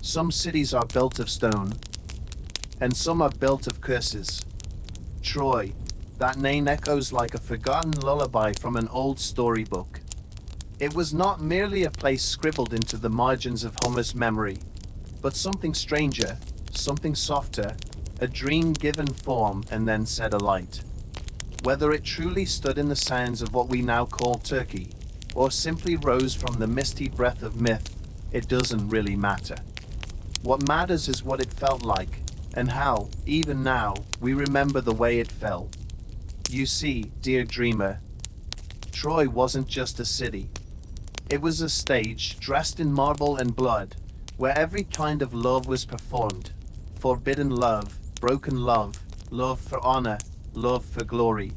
Some cities are built of stone, and some are built of curses. Troy, that name echoes like a forgotten lullaby from an old storybook. It was not merely a place scribbled into the margins of Homer's memory, but something stranger, something softer, a dream given form and then set alight. Whether it truly stood in the sands of what we now call Turkey, or simply rose from the misty breath of myth, it doesn't really matter. What matters is what it felt like, and how, even now, we remember the way it felt. You see, dear dreamer, Troy wasn't just a city. It was a stage dressed in marble and blood, where every kind of love was performed. Forbidden love, broken love, love for honor, love for glory.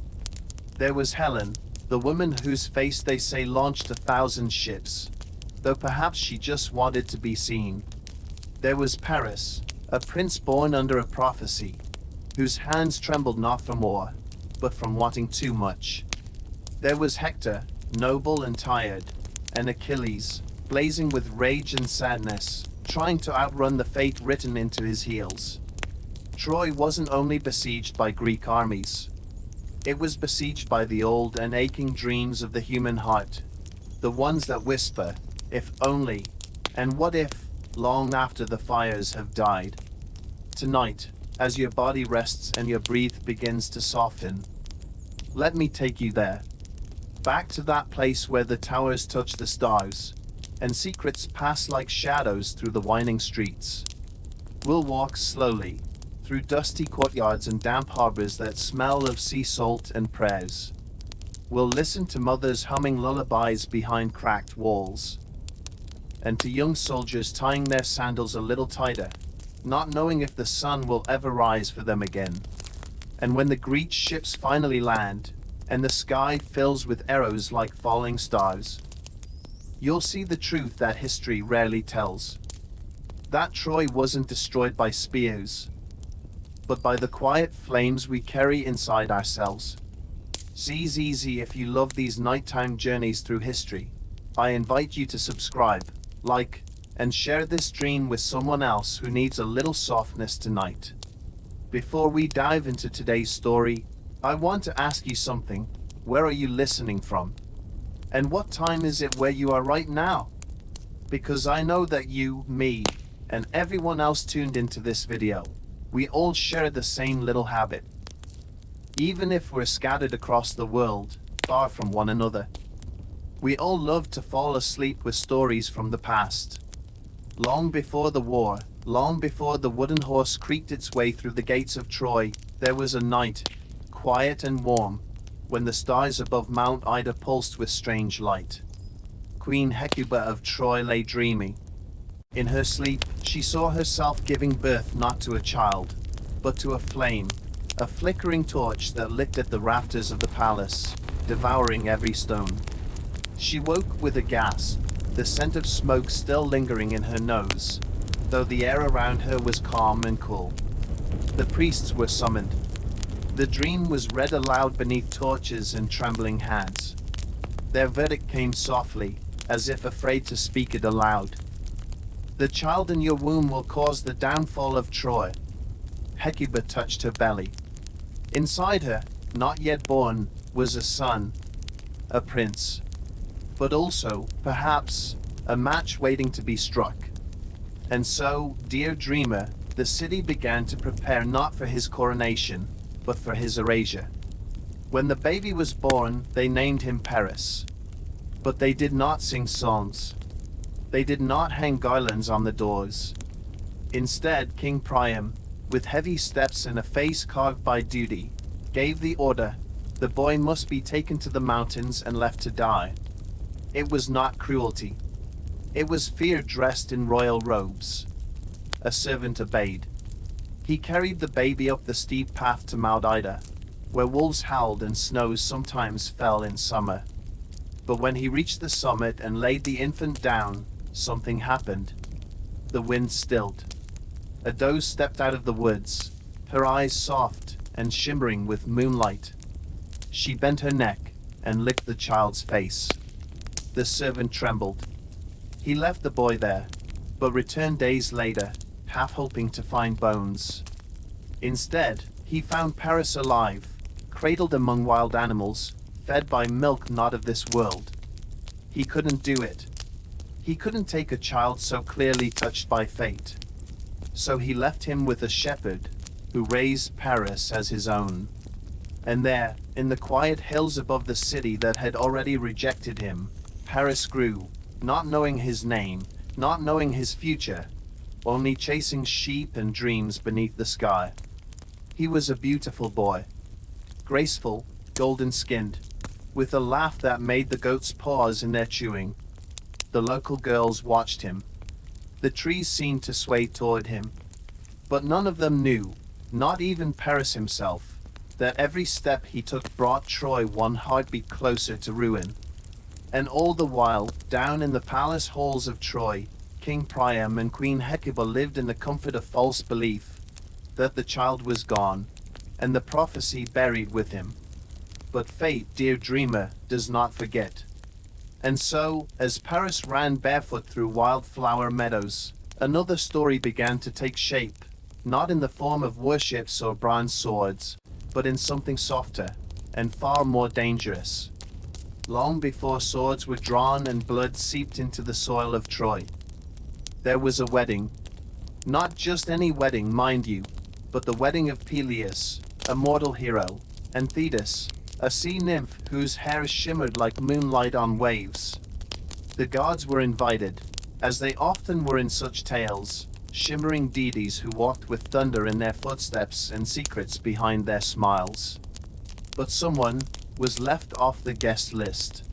There was Helen, the woman whose face they say launched 1,000 ships, though perhaps she just wanted to be seen. There was Paris, a prince born under a prophecy, whose hands trembled not from war, but from wanting too much. There was Hector, noble and tired, and Achilles, blazing with rage and sadness, trying to outrun the fate written into his heels. Troy wasn't only besieged by Greek armies. It was besieged by the old and aching dreams of the human heart, the ones that whisper, if only, and what if, long after the fires have died. Tonight, as your body rests and your breath begins to soften, let me take you there. Back to that place where the towers touch the stars, and secrets pass like shadows through the winding streets. We'll walk slowly, through dusty courtyards and damp harbors that smell of sea salt and prayers. We'll listen to mothers humming lullabies behind cracked walls, and to young soldiers tying their sandals a little tighter, not knowing if the sun will ever rise for them again. And when the Greek ships finally land, and the sky fills with arrows like falling stars, you'll see the truth that history rarely tells. That Troy wasn't destroyed by spears, but by the quiet flames we carry inside ourselves. Seize easy if you love these nighttime journeys through history. I invite you to subscribe, like, and share this dream with someone else who needs a little softness tonight. Before we dive into today's story, I want to ask you something. Where are you listening from? And what time is it where you are right now? Because I know that you, me, and everyone else tuned into this video, we all share the same little habit. Even if we're scattered across the world, far from one another, we all love to fall asleep with stories from the past. Long before the war, long before the wooden horse creaked its way through the gates of Troy, there was a night, quiet and warm, when the stars above Mount Ida pulsed with strange light. Queen Hecuba of Troy lay dreaming. In her sleep, she saw herself giving birth not to a child, but to a flame, a flickering torch that licked at the rafters of the palace, devouring every stone. She woke with a gasp, the scent of smoke still lingering in her nose, though the air around her was calm and cool. The priests were summoned. The dream was read aloud beneath torches and trembling hands. Their verdict came softly, as if afraid to speak it aloud. The child in your womb will cause the downfall of Troy. Hecuba touched her belly. Inside her, not yet born, was a son, a prince, but also, perhaps, a match waiting to be struck. And so, dear dreamer, the city began to prepare not for his coronation, but for his erasure. When the baby was born, they named him Paris. But they did not sing songs. They did not hang garlands on the doors. Instead, King Priam, with heavy steps and a face carved by duty, gave the order: the boy must be taken to the mountains and left to die. It was not cruelty. It was fear dressed in royal robes. A servant obeyed. He carried the baby up the steep path to Mount Ida, where wolves howled and snows sometimes fell in summer. But when he reached the summit and laid the infant down, something happened. The wind stilled. A doe stepped out of the woods, her eyes soft and shimmering with moonlight. She bent her neck and licked the child's face. The servant trembled. He left the boy there, but returned days later, half hoping to find bones. Instead, he found Paris alive, cradled among wild animals, fed by milk not of this world. He couldn't do it. He couldn't take a child so clearly touched by fate. So he left him with a shepherd, who raised Paris as his own. And there, in the quiet hills above the city that had already rejected him, Paris grew, not knowing his name, not knowing his future, only chasing sheep and dreams beneath the sky. He was a beautiful boy, graceful, golden-skinned, with a laugh that made the goats pause in their chewing. The local girls watched him. The trees seemed to sway toward him. But none of them knew, not even Paris himself, that every step he took brought Troy one heartbeat closer to ruin. And all the while, down in the palace halls of Troy, King Priam and Queen Hecuba lived in the comfort of false belief that the child was gone, and the prophecy buried with him. But fate, dear dreamer, does not forget. And so, as Paris ran barefoot through wildflower meadows, another story began to take shape, not in the form of warships or bronze swords, but in something softer, and far more dangerous. Long before swords were drawn and blood seeped into the soil of Troy, there was a wedding. Not just any wedding, mind you, but the wedding of Peleus, a mortal hero, and Thetis, a sea nymph whose hair shimmered like moonlight on waves. The gods were invited, as they often were in such tales, shimmering deities who walked with thunder in their footsteps and secrets behind their smiles. But someone was left off the guest list.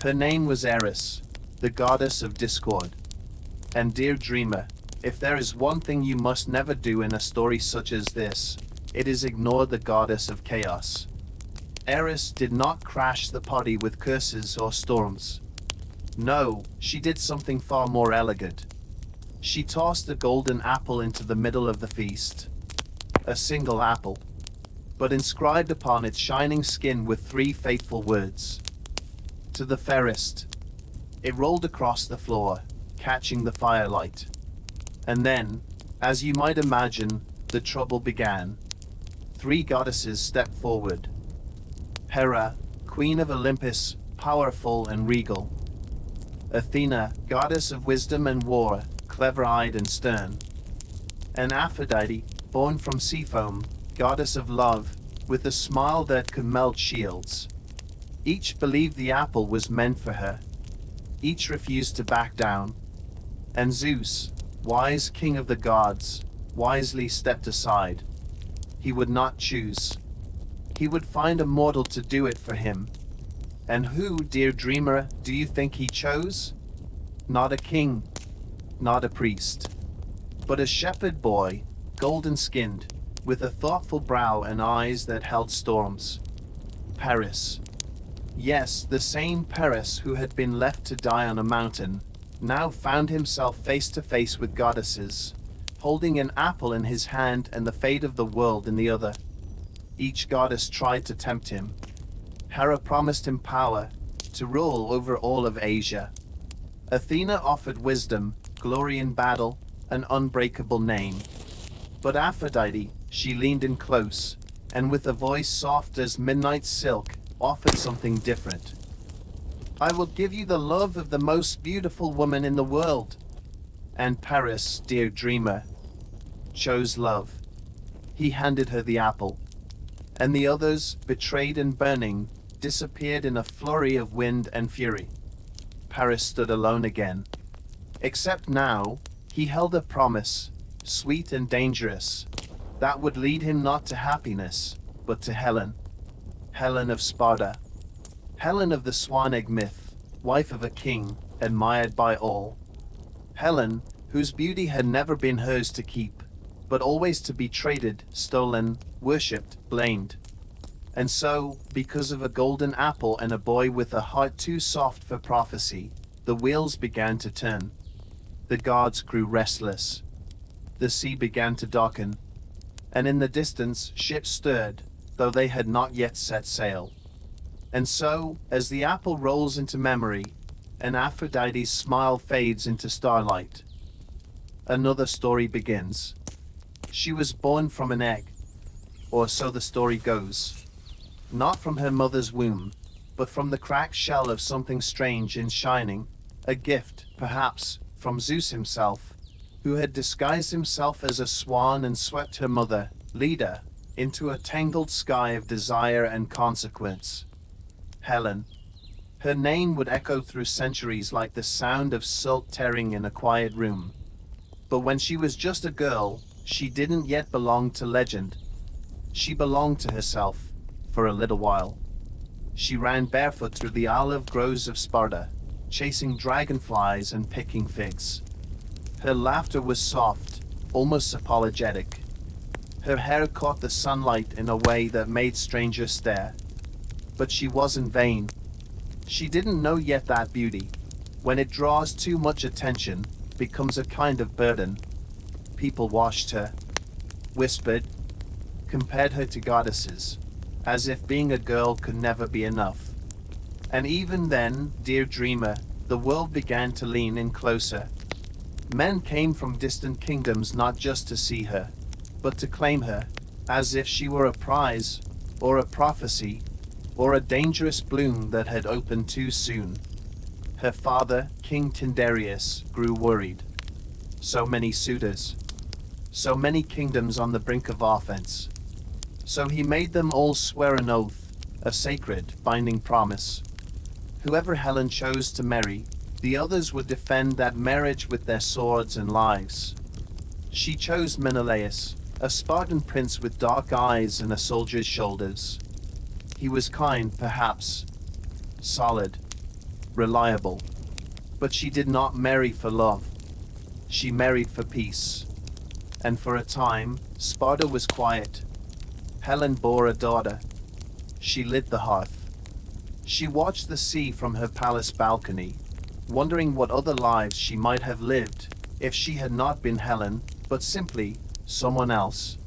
Her name was Eris, the goddess of discord. And dear dreamer, if there is one thing you must never do in a story such as this, it is ignore the goddess of chaos. Eris did not crash the party with curses or storms. No, she did something far more elegant. She tossed a golden apple into the middle of the feast. A single apple, but inscribed upon its shining skin with 3 fateful words. To the fairest. It rolled across the floor, catching the firelight. And then, as you might imagine, the trouble began. 3 goddesses stepped forward. Hera, queen of Olympus, powerful and regal. Athena, goddess of wisdom and war, clever-eyed and stern. And Aphrodite, born from sea foam, goddess of love, with a smile that could melt shields. Each believed the apple was meant for her. Each refused to back down. And Zeus, wise king of the gods, wisely stepped aside. He would not choose. He would find a mortal to do it for him. And who, dear dreamer, do you think he chose? Not a king, not a priest, but a shepherd boy, golden-skinned, with a thoughtful brow and eyes that held storms. Paris. Yes, the same Paris who had been left to die on a mountain, now found himself face to face with goddesses, holding an apple in his hand and the fate of the world in the other. Each goddess tried to tempt him. Hera promised him power, to rule over all of Asia. Athena offered wisdom, glory in battle, an unbreakable name. But Aphrodite, she leaned in close, and with a voice soft as midnight silk, offered something different. I will give you the love of the most beautiful woman in the world. And Paris, dear dreamer, chose love. He handed her the apple. And the others, betrayed and burning, disappeared in a flurry of wind and fury. Paris stood alone again. Except now, he held a promise, sweet and dangerous, that would lead him not to happiness, but to Helen. Helen of Sparta. Helen of the swan egg myth, wife of a king, admired by all. Helen, whose beauty had never been hers to keep, but always to be traded, stolen, worshipped, blamed. And so, because of a golden apple and a boy with a heart too soft for prophecy, the wheels began to turn. The gods grew restless. The sea began to darken. And in the distance, ships stirred, though they had not yet set sail. And so, as the apple rolls into memory, and Aphrodite's smile fades into starlight, Another story begins. She was born from an egg, or so the story goes. Not from her mother's womb, but from the cracked shell of something strange and shining, a gift, perhaps, from Zeus himself, who had disguised himself as a swan and swept her mother, Leda, into a tangled sky of desire and consequence. Helen. Her name would echo through centuries like the sound of silk tearing in a quiet room. But when she was just a girl, she didn't yet belong to legend. She belonged to herself, for a little while. She ran barefoot through the olive groves of Sparta, chasing dragonflies and picking figs. Her laughter was soft, almost apologetic. Her hair caught the sunlight in a way that made strangers stare. But she wasn't vain. She didn't know yet that beauty, when it draws too much attention, becomes a kind of burden. People watched her, whispered, compared her to goddesses, as if being a girl could never be enough. And even then, dear dreamer, the world began to lean in closer. Men came from distant kingdoms not just to see her, but to claim her, as if she were a prize, or a prophecy, or a dangerous bloom that had opened too soon. Her father, King Tyndareus, grew worried. So many suitors. So many kingdoms on the brink of offense. So he made them all swear an oath, a sacred, binding promise. Whoever Helen chose to marry, the others would defend that marriage with their swords and lives. She chose Menelaus, a Spartan prince with dark eyes and a soldier's shoulders. He was kind, perhaps, solid, reliable. But she did not marry for love. She married for peace. And for a time, Sparta was quiet. Helen bore a daughter. She lit the hearth. She watched the sea from her palace balcony, wondering what other lives she might have lived if she had not been Helen, but simply someone else.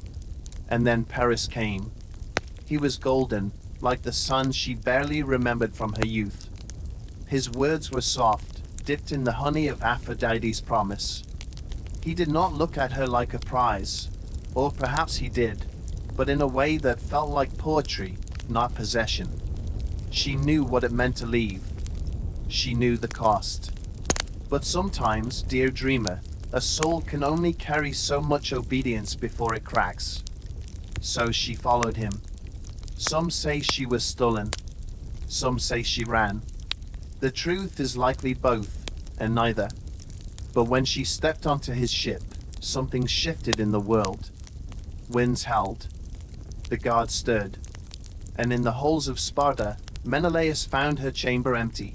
And then Paris came. He was golden, like the sun she barely remembered from her youth. His words were soft, dipped in the honey of Aphrodite's promise. He did not look at her like a prize, or perhaps he did, but in a way that felt like poetry, not possession. She knew what it meant to leave. She knew the cost. But sometimes, dear dreamer, a soul can only carry so much obedience before it cracks. So she followed him. Some say she was stolen. Some say she ran. The truth is likely both, and neither. But when she stepped onto his ship, something shifted in the world. Winds howled. The gods stirred. And in the halls of Sparta, Menelaus found her chamber empty.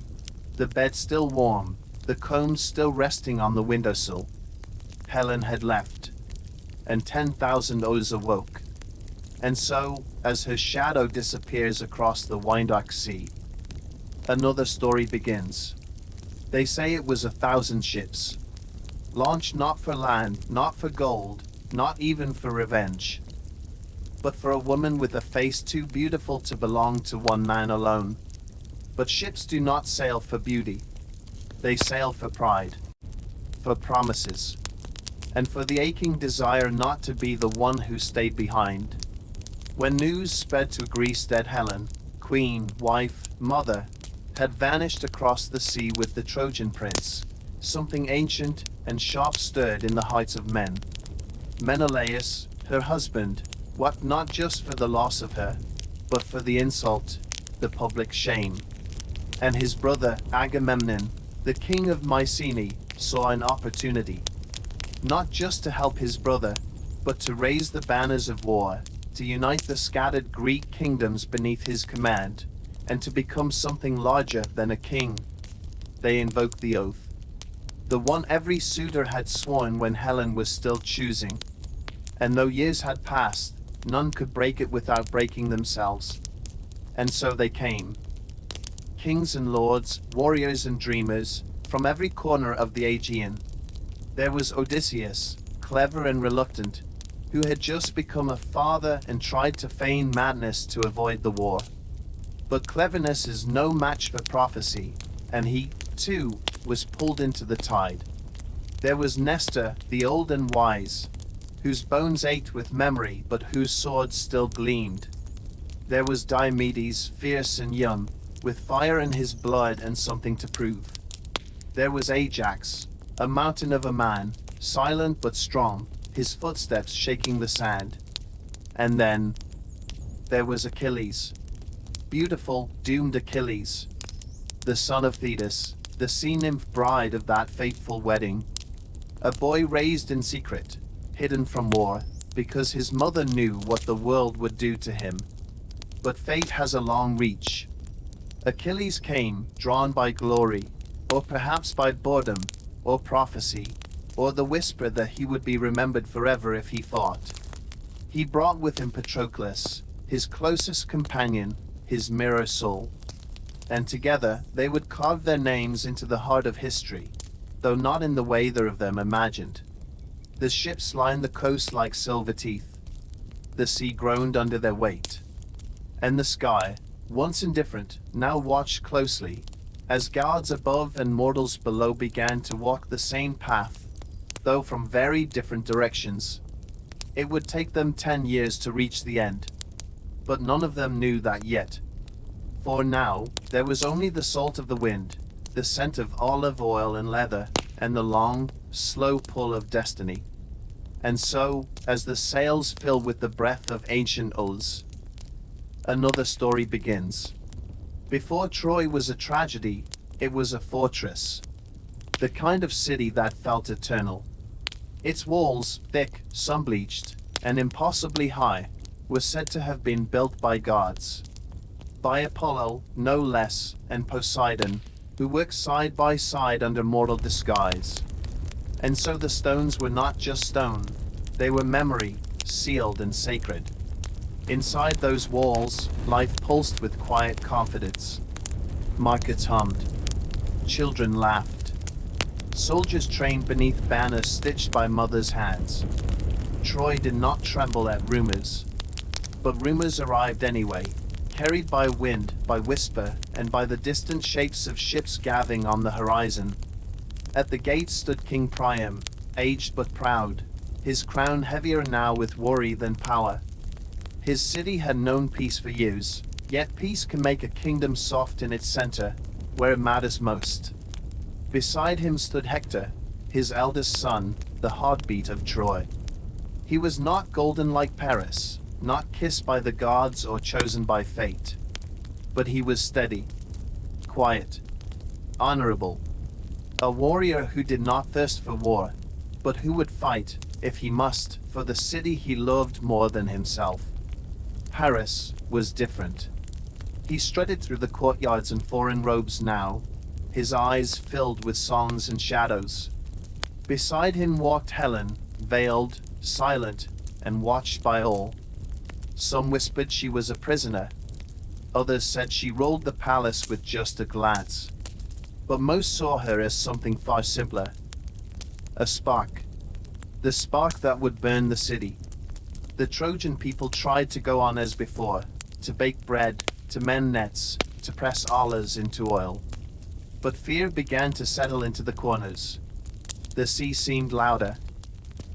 The bed still warm, the combs still resting on the windowsill. Helen had left. And 10,000 others awoke. And so, as her shadow disappears across the wine-dark sea, another story begins. They say it was 1,000 ships, launched not for land, not for gold, not even for revenge, but for a woman with a face too beautiful to belong to one man alone. But ships do not sail for beauty. They sail for pride, for promises, and for the aching desire not to be the one who stayed behind. When news sped to Greece that Helen, queen, wife, mother, had vanished across the sea with the Trojan prince, something ancient and sharp stirred in the hearts of men. Menelaus, her husband, wept not just for the loss of her, but for the insult, the public shame. And his brother Agamemnon, the king of Mycenae, saw an opportunity, not just to help his brother, but to raise the banners of war, to unite the scattered Greek kingdoms beneath his command, and to become something larger than a king. They invoked the oath, the one every suitor had sworn when Helen was still choosing. And though years had passed, none could break it without breaking themselves. And so they came. Kings and lords, warriors and dreamers, from every corner of the Aegean. There was Odysseus, clever and reluctant, who had just become a father and tried to feign madness to avoid the war. But cleverness is no match for prophecy, and he, too, was pulled into the tide. There was Nestor, the old and wise, whose bones ached with memory but whose sword still gleamed. There was Diomedes, fierce and young, with fire in his blood and something to prove. There was Ajax, a mountain of a man, silent but strong, his footsteps shaking the sand. And then there was Achilles. Beautiful, doomed Achilles, the son of Thetis, the sea nymph bride of that fateful wedding. A boy raised in secret, hidden from war, because his mother knew what the world would do to him. But fate has a long reach. Achilles came, drawn by glory, or perhaps by boredom, or prophecy, or the whisper that he would be remembered forever if he fought. He brought with him Patroclus, his closest companion, his mirror soul. And together they would carve their names into the heart of history, though not in the way either of them imagined. The ships lined the coast like silver teeth. The sea groaned under their weight. And the sky, once indifferent, now watched closely, as gods above and mortals below began to walk the same path, though from very different directions. It would take them 10 years to reach the end. But none of them knew that yet. For now, there was only the salt of the wind, the scent of olive oil and leather, and the long, slow pull of destiny. And so, as the sails fill with the breath of ancient oaths, another story begins. Before Troy was a tragedy, it was a fortress. The kind of city that felt eternal. Its walls, thick, sun-bleached, and impossibly high, were said to have been built by gods. By Apollo, no less, and Poseidon, who worked side by side under mortal disguise. And so the stones were not just stone, they were memory, sealed and sacred. Inside those walls, life pulsed with quiet confidence. Markets hummed. Children laughed. Soldiers trained beneath banners stitched by mothers' hands. Troy did not tremble at rumors. But rumors arrived anyway, carried by wind, by whisper, and by the distant shapes of ships gathering on the horizon. At the gates stood King Priam, aged but proud, his crown heavier now with worry than power. His city had known peace for years, yet peace can make a kingdom soft in its center, where it matters most. Beside him stood Hector, his eldest son, the heartbeat of Troy. He was not golden like Paris, not kissed by the gods or chosen by fate. But he was steady, quiet, honorable. A warrior who did not thirst for war, but who would fight, if he must, for the city he loved more than himself. Paris was different. He strutted through the courtyards in foreign robes now, his eyes filled with songs and shadows. Beside him walked Helen, veiled, silent, and watched by all. Some whispered she was a prisoner. Others said she ruled the palace with just a glance. But most saw her as something far simpler. A spark. The spark that would burn the city. The Trojan people tried to go on as before, to bake bread, to mend nets, to press olives into oil. But fear began to settle into the corners. The sea seemed louder,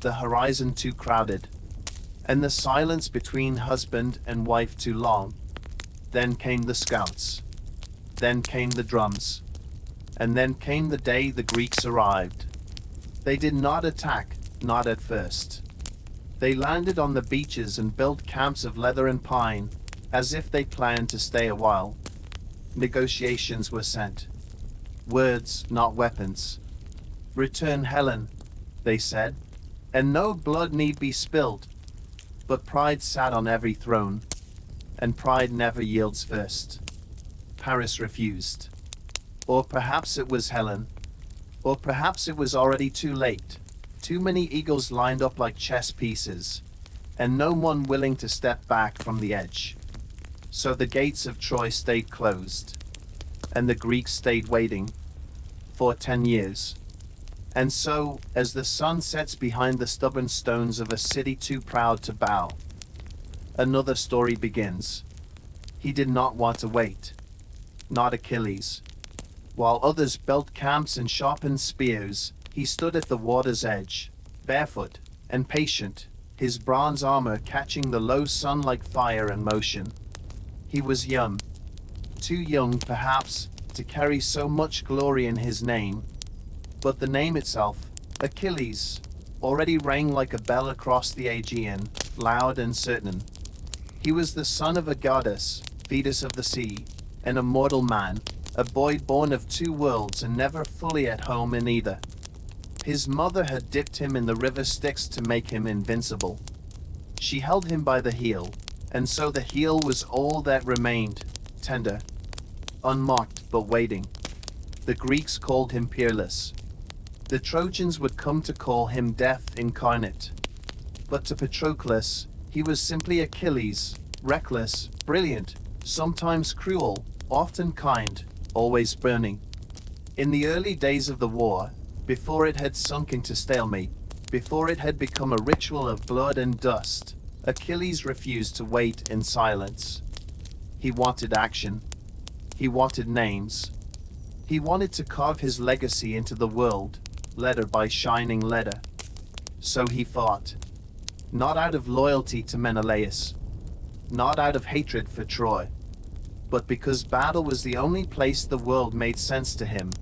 the horizon too crowded, and the silence between husband and wife too long. Then came the scouts. Then came the drums. And then came the day the Greeks arrived. They did not attack, not at first. They landed on the beaches and built camps of leather and pine, as if they planned to stay a while. Negotiations were sent. Words, not weapons. Return Helen, they said, and no blood need be spilled. But pride sat on every throne, and pride never yields first. Paris refused. Or perhaps it was Helen. Or perhaps it was already too late. Too many eagles lined up like chess pieces, and no one willing to step back from the edge. So the gates of Troy stayed closed, and the Greeks stayed waiting for 10 years. And so, as the sun sets behind the stubborn stones of a city too proud to bow, another story begins. He did not want to wait. Not Achilles. While others built camps and sharpened spears, He stood at the water's edge, barefoot and patient, his bronze armor catching the low sun like fire and motion. He was young, too young perhaps, to carry so much glory in his name, but the name itself, Achilles, already rang like a bell across the Aegean, loud and certain. He was the son of a goddess, Thetis of the sea, an immortal man, a boy born of two worlds and never fully at home in either. His mother had dipped him in the river Styx to make him invincible. She held him by the heel, and so the heel was all that remained, tender, unmarked but waiting. The Greeks called him peerless. The Trojans would come to call him death incarnate. But to Patroclus, he was simply Achilles, reckless, brilliant, sometimes cruel, often kind, always burning. In the early days of the war, before it had sunk into stalemate, before it had become a ritual of blood and dust, Achilles refused to wait in silence. He wanted action. He wanted names. He wanted to carve his legacy into the world, letter by shining letter. So he fought. Not out of loyalty to Menelaus, not out of hatred for Troy, but because battle was the only place the world made sense to him.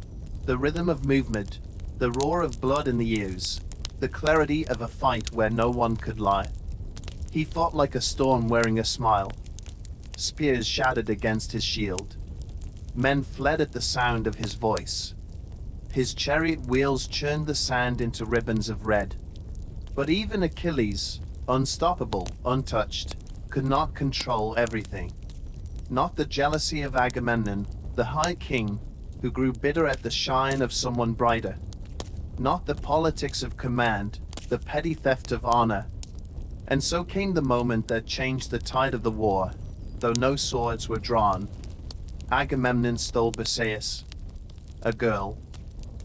The rhythm of movement, the roar of blood in the ears, the clarity of a fight where no one could lie. He fought like a storm wearing a smile. Spears shattered against his shield. Men fled at the sound of his voice. His chariot wheels churned the sand into ribbons of red. But even Achilles, unstoppable, untouched, could not control everything. Not the jealousy of Agamemnon, the high king, who grew bitter at the shine of someone brighter. Not the politics of command, the petty theft of honor. And so came the moment that changed the tide of the war, though no swords were drawn. Agamemnon stole Briseis, a girl,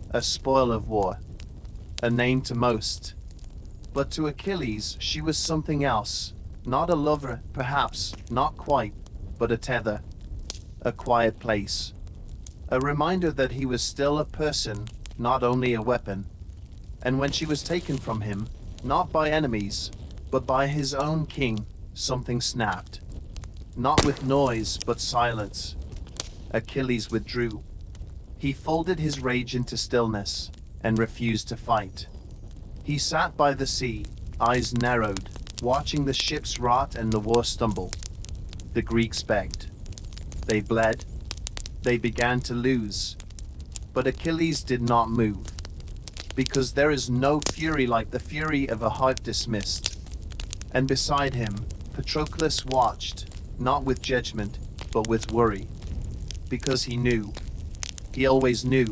a spoil of war, a name to most. But to Achilles she was something else, not a lover, perhaps, not quite, but a tether, a quiet place, a reminder that he was still a person, not only a weapon. And when she was taken from him, not by enemies, but by his own king, something snapped. Not with noise, but silence. Achilles withdrew. He folded his rage into stillness, and refused to fight. He sat by the sea, eyes narrowed, watching the ships rot and the war stumble. The Greeks begged. They bled. They began to lose. But Achilles did not move. Because there is no fury like the fury of a heart dismissed. And beside him, Patroclus watched, not with judgment, but with worry. Because he knew. He always knew.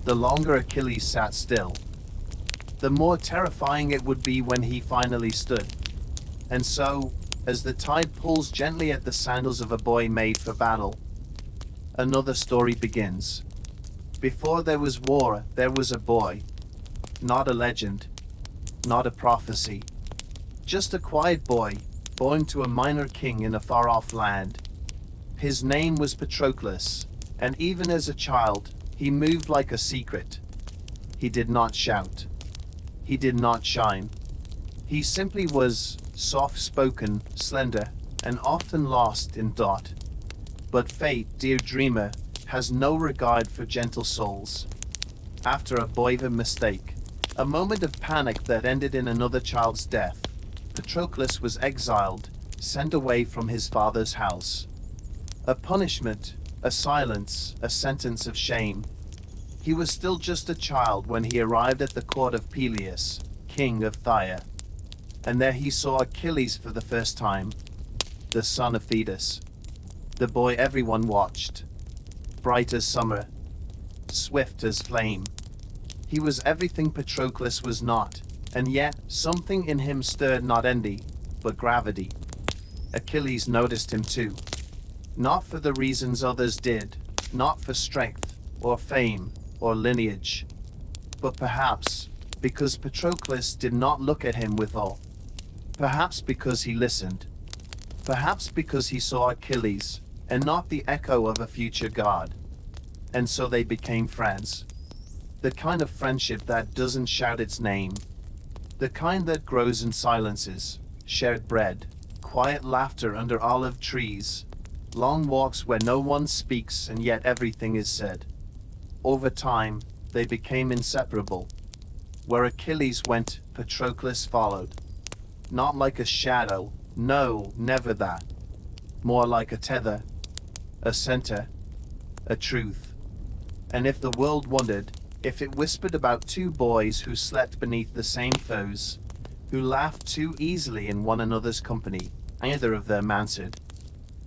The longer Achilles sat still, the more terrifying it would be when he finally stood. And so, as the tide pulls gently at the sandals of a boy made for battle, another story begins. Before there was war, there was a boy. Not a legend, not a prophecy. Just a quiet boy, born to a minor king in a far-off land. His name was Patroclus, and even as a child, he moved like a secret. He did not shout. He did not shine. He simply was soft-spoken, slender, and often lost in thought. But fate, dear dreamer, has no regard for gentle souls. After a boiver mistake, a moment of panic that ended in another child's death, Patroclus was exiled, sent away from his father's house. A punishment, a silence, a sentence of shame. He was still just a child when he arrived at the court of Peleus, king of Tyre. And there he saw Achilles for the first time, the son of Thetis. The boy everyone watched. Bright as summer, swift as flame. He was everything Patroclus was not, and yet something in him stirred not envy, but gravity. Achilles noticed him too. Not for the reasons others did, not for strength, or fame, or lineage, but perhaps because Patroclus did not look at him with awe. Perhaps because he listened. Perhaps because he saw Achilles, and not the echo of a future god. And so they became friends. The kind of friendship that doesn't shout its name. The kind that grows in silences, shared bread, quiet laughter under olive trees, long walks where no one speaks and yet everything is said. Over time, they became inseparable. Where Achilles went, Patroclus followed. Not like a shadow, no, never that. More like a tether, a center, a truth. And if the world wondered, if it whispered about two boys who slept beneath the same foes, who laughed too easily in one another's company, neither of them answered.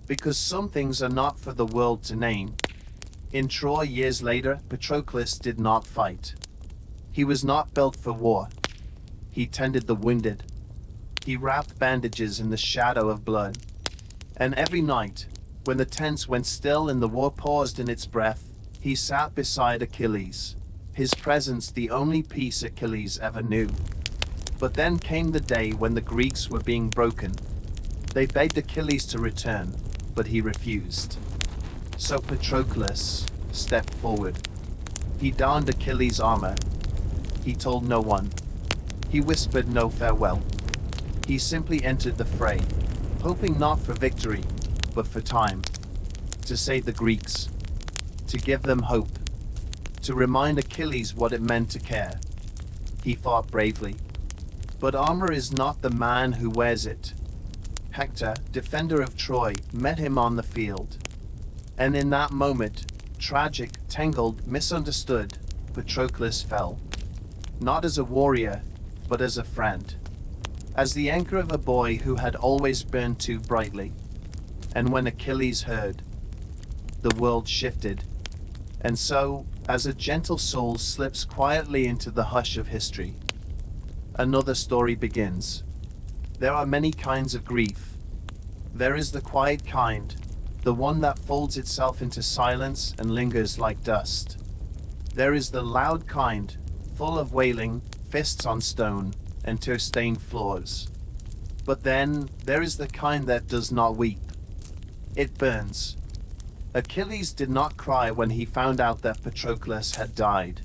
Because some things are not for the world to name. In Troy years later, Patroclus did not fight. He was not built for war. He tended the wounded. He wrapped bandages in the shadow of blood. And every night, when the tents went still and the war paused in its breath, he sat beside Achilles, his presence the only peace Achilles ever knew. But then came the day when the Greeks were being broken. They begged Achilles to return, but he refused. So Patroclus stepped forward. He donned Achilles' armor. He told no one. He whispered no farewell. He simply entered the fray, hoping not for victory, but for time. To save the Greeks. To give them hope. To remind Achilles what it meant to care. He fought bravely. But armor is not the man who wears it. Hector, defender of Troy, met him on the field. And in that moment, tragic, tangled, misunderstood, Patroclus fell. Not as a warrior, but as a friend. As the anchor of a boy who had always burned too brightly. And when Achilles heard, the world shifted. And so, as a gentle soul slips quietly into the hush of history, another story begins. There are many kinds of grief. There is the quiet kind, the one that folds itself into silence and lingers like dust. There is the loud kind, full of wailing, fists on stone, and tear-stained floors. But then, there is the kind that does not weep. It burns. Achilles did not cry when he found out that Patroclus had died.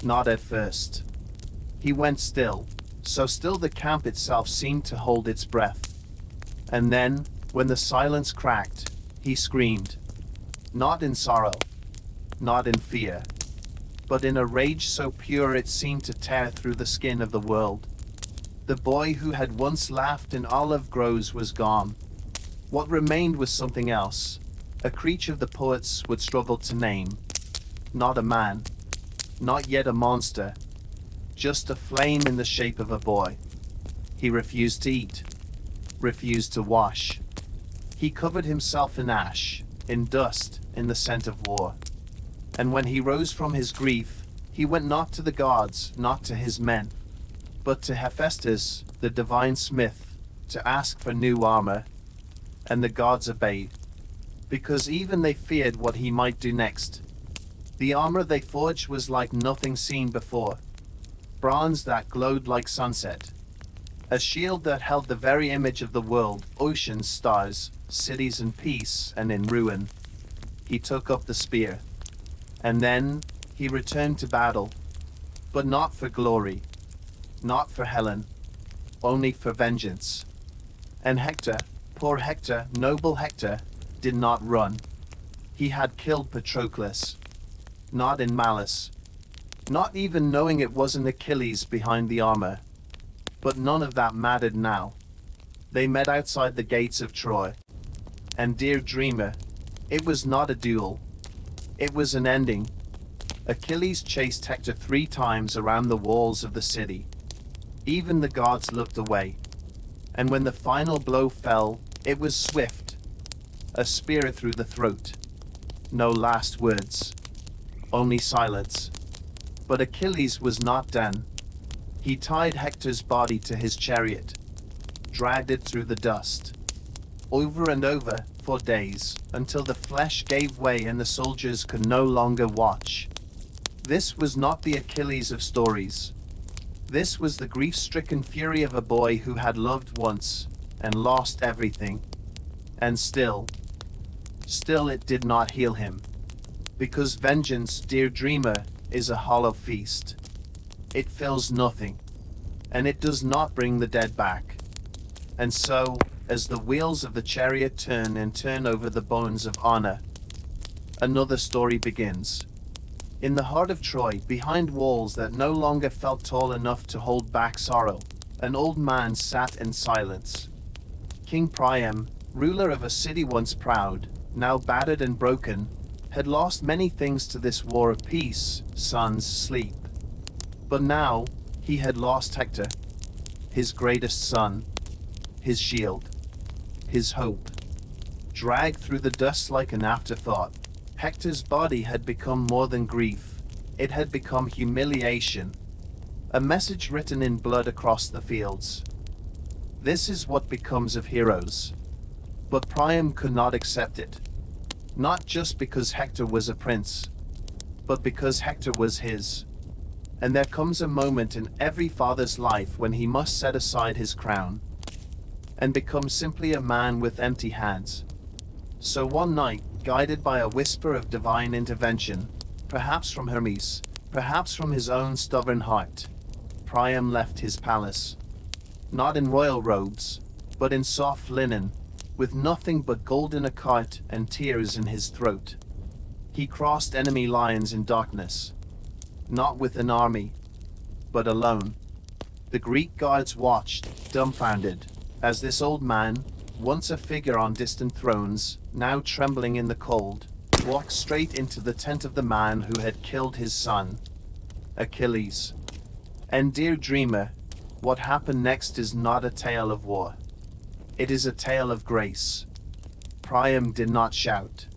Not at first. He went still, so still the camp itself seemed to hold its breath. And then, when the silence cracked, he screamed. Not in sorrow, not in fear, but in a rage so pure it seemed to tear through the skin of the world. The boy who had once laughed in olive groves was gone. What remained was something else, a creature the poets would struggle to name. Not a man, not yet a monster, just a flame in the shape of a boy. He refused to eat, refused to wash. He covered himself in ash, in dust, in the scent of war. And when he rose from his grief, he went not to the gods, not to his men, but to Hephaestus, the divine smith, to ask for new armor. And the gods obeyed, because even they feared what he might do next. The armor they forged was like nothing seen before. Bronze that glowed like sunset. A shield that held the very image of the world, oceans, stars, cities in peace and in ruin. He took up the spear. And then, he returned to battle. But not for glory. Not for Helen. Only for vengeance. And Hector, poor Hector, noble Hector, did not run. He had killed Patroclus. Not in malice. Not even knowing it wasn't Achilles behind the armor. But none of that mattered now. They met outside the gates of Troy. And dear dreamer, it was not a duel. It was an ending. Achilles chased Hector 3 times around the walls of the city. Even the gods looked away. And when the final blow fell, it was swift. A spear through the throat. No last words. Only silence. But Achilles was not done. He tied Hector's body to his chariot, dragged it through the dust, over and over, for days, until the flesh gave way and the soldiers could no longer watch. This was not the Achilles of stories. This was the grief-stricken fury of a boy who had loved once, and lost everything. And still it did not heal him. Because vengeance, dear dreamer, is a hollow feast. It fills nothing, and it does not bring the dead back. And so, as the wheels of the chariot turn and turn over the bones of honor, another story begins. In the heart of Troy, behind walls that no longer felt tall enough to hold back sorrow, an old man sat in silence. King Priam, ruler of a city once proud, now battered and broken, had lost many things to this war of peace, sons, sleep. But now, he had lost Hector, his greatest son, his shield, his hope. Dragged through the dust like an afterthought, Hector's body had become more than grief. It had become humiliation. A message written in blood across the fields. This is what becomes of heroes. But Priam could not accept it. Not just because Hector was a prince, but because Hector was his. And there comes a moment in every father's life when he must set aside his crown and become simply a man with empty hands. So one night, guided by a whisper of divine intervention, perhaps from Hermes, perhaps from his own stubborn heart, Priam left his palace. Not in royal robes, but in soft linen, with nothing but gold in a cart and tears in his throat. He crossed enemy lines in darkness, not with an army, but alone. The Greek guards watched, dumbfounded, as this old man, once a figure on distant thrones, now trembling in the cold, walked straight into the tent of the man who had killed his son, Achilles. And dear dreamer, what happened next is not a tale of war. It is a tale of grace. Priam did not shout.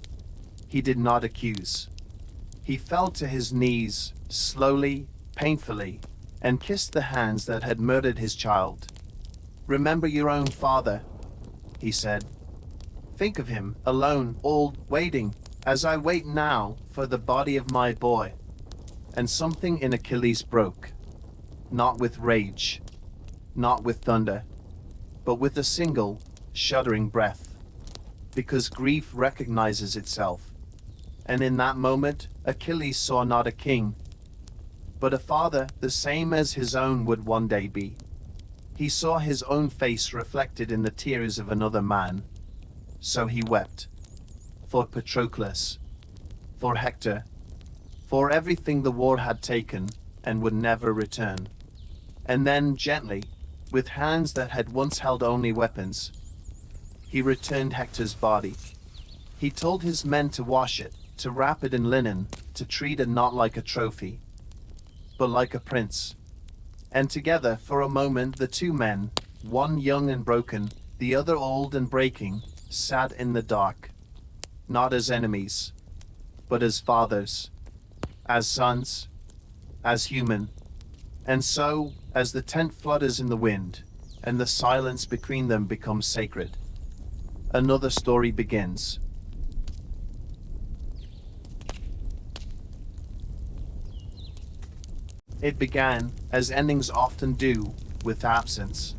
He did not accuse. He fell to his knees, slowly, painfully, and kissed the hands that had murdered his child. Remember your own father, he said. Think of him, alone, old, waiting, as I wait now for the body of my boy. And something in Achilles broke. Not with rage, not with thunder, but with a single, shuddering breath. Because grief recognizes itself. And in that moment, Achilles saw not a king, but a father the same as his own would one day be. He saw his own face reflected in the tears of another man. So he wept. For Patroclus. For Hector. For everything the war had taken, and would never return. And then, gently, with hands that had once held only weapons, he returned Hector's body. He told his men to wash it, to wrap it in linen, to treat it not like a trophy, but like a prince. And together, for a moment, the two men, one young and broken, the other old and breaking, sat in the dark. Not as enemies, but as fathers, as sons, as human. And so, as the tent flutters in the wind, and the silence between them becomes sacred, another story begins. It began, as endings often do, with absence.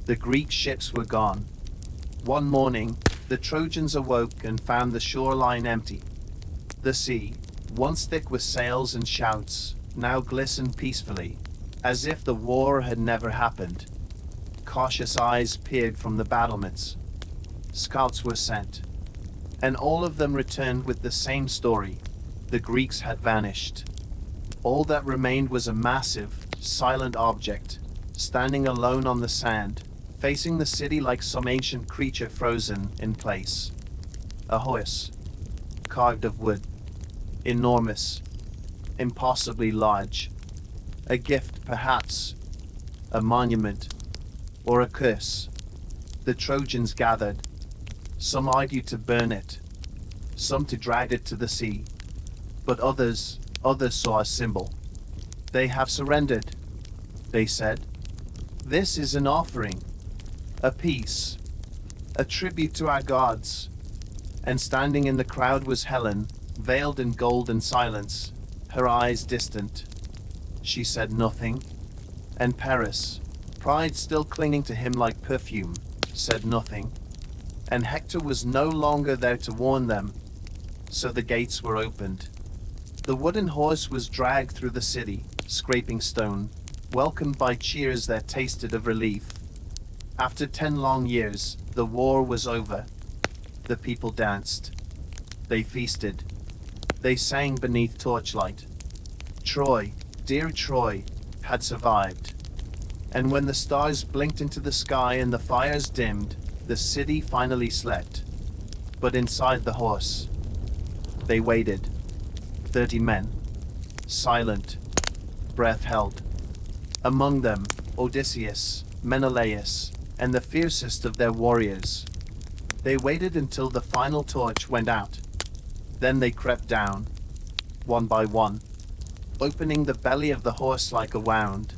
The Greek ships were gone. One morning, the Trojans awoke and found the shoreline empty. The sea, once thick with sails and shouts, now glistened peacefully, as if the war had never happened. Cautious eyes peered from the battlements. Scouts were sent, and all of them returned with the same story. The Greeks had vanished. All that remained was a massive, silent object, standing alone on the sand, facing the city like some ancient creature frozen in place. A horse, carved of wood, enormous, impossibly large. A gift, perhaps, a monument, or a curse. The Trojans gathered. Some argued to burn it, some to drag it to the sea, but others saw a symbol. They have surrendered, they said. This is an offering, a peace, a tribute to our gods. And standing in the crowd was Helen, veiled in gold and silence, her eyes distant. She said nothing. And Paris, pride still clinging to him like perfume, said nothing. And Hector was no longer there to warn them. So the gates were opened. The wooden horse was dragged through the city, scraping stone, welcomed by cheers that tasted of relief. After 10 long years, the war was over. The people danced. They feasted. They sang beneath torchlight. Troy, dear Troy, had survived. And when the stars blinked into the sky and the fires dimmed, the city finally slept. But inside the horse, they waited. 30 men, silent, breath held. Among them, Odysseus, Menelaus, and the fiercest of their warriors. They waited until the final torch went out. Then they crept down, one by one, opening the belly of the horse like a wound,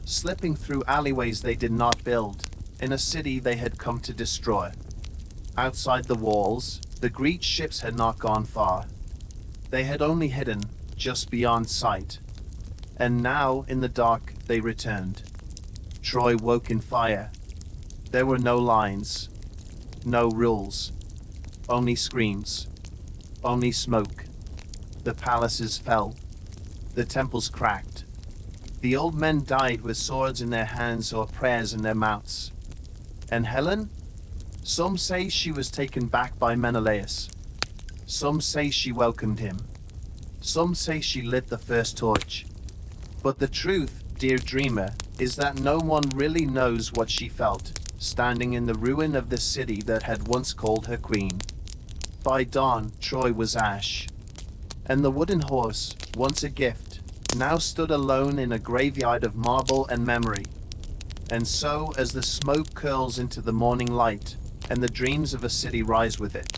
slipping through alleyways they did not build, in a city they had come to destroy. Outside the walls, the Greek ships had not gone far. They had only hidden, just beyond sight. And now, in the dark, they returned. Troy woke in fire. There were no lines, no rules, only screams, only smoke. The palaces fell. The temples cracked. The old men died with swords in their hands or prayers in their mouths. And Helen? Some say she was taken back by Menelaus. Some say she welcomed him. Some say she lit the first torch. But the truth, dear dreamer, is that no one really knows what she felt, standing in the ruin of the city that had once called her queen. By dawn, Troy was ash. And the wooden horse, once a gift, now stood alone in a graveyard of marble and memory. And so, as the smoke curls into the morning light, and the dreams of a city rise with it,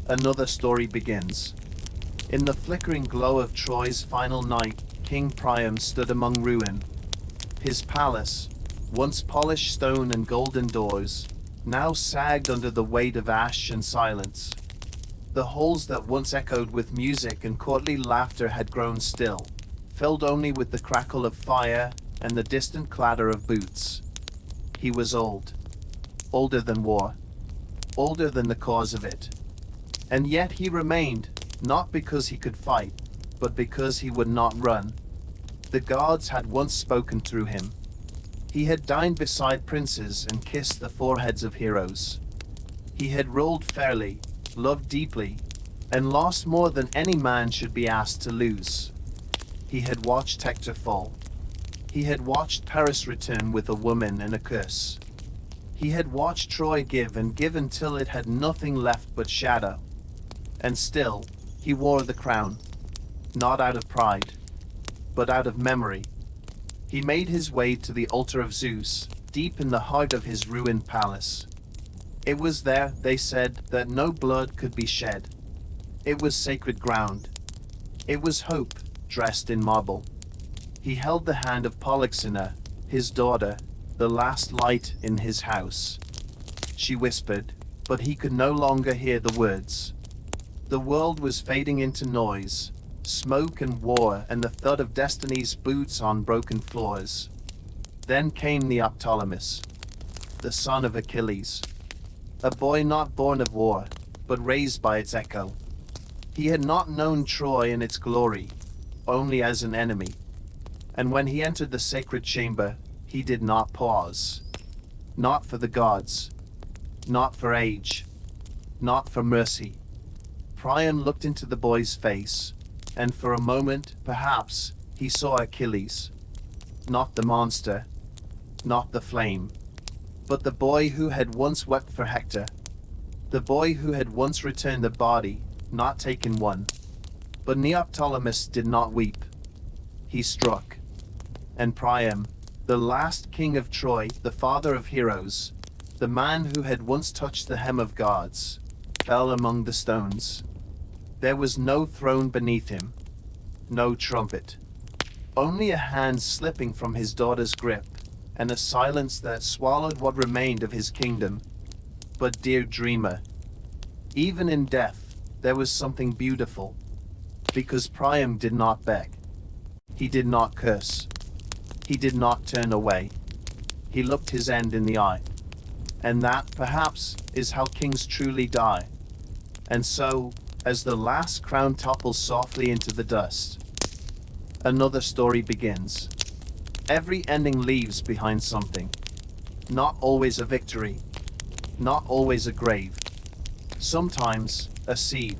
another story begins. In the flickering glow of Troy's final night, King Priam stood among ruin. His palace, once polished stone and golden doors, now sagged under the weight of ash and silence. The halls that once echoed with music and courtly laughter had grown still, filled only with the crackle of fire and the distant clatter of boots. He was old. Older than war. Older than the cause of it. And yet he remained, not because he could fight, but because he would not run. The gods had once spoken through him. He had dined beside princes and kissed the foreheads of heroes. He had ruled fairly, loved deeply, and lost more than any man should be asked to lose. He had watched Hector fall. He had watched Paris return with a woman and a curse. He had watched Troy give and give until it had nothing left but shadow. And still, he wore the crown, not out of pride, but out of memory. He made his way to the altar of Zeus, deep in the heart of his ruined palace. It was there, they said, that no blood could be shed. It was sacred ground. It was hope, dressed in marble. He held the hand of Polyxena, his daughter, the last light in his house. She whispered, but he could no longer hear the words. The world was fading into noise, smoke and war and the thud of destiny's boots on broken floors. Then came Neoptolemus, the son of Achilles. A boy not born of war, but raised by its echo. He had not known Troy in its glory, only as an enemy. And when he entered the sacred chamber, he did not pause. Not for the gods. Not for age. Not for mercy. Priam looked into the boy's face, and for a moment, perhaps, he saw Achilles. Not the monster, not the flame, but the boy who had once wept for Hector. The boy who had once returned a body, not taken one. But Neoptolemus did not weep. He struck. And Priam, the last king of Troy, the father of heroes, the man who had once touched the hem of gods, fell among the stones. There was no throne beneath him, no trumpet, only a hand slipping from his daughter's grip, and a silence that swallowed what remained of his kingdom. But dear dreamer, even in death, there was something beautiful, because Priam did not beg. He did not curse. He did not turn away. He looked his end in the eye. And that, perhaps, is how kings truly die. And so, as the last crown topples softly into the dust, another story begins. Every ending leaves behind something. Not always a victory, not always a grave. Sometimes a seed.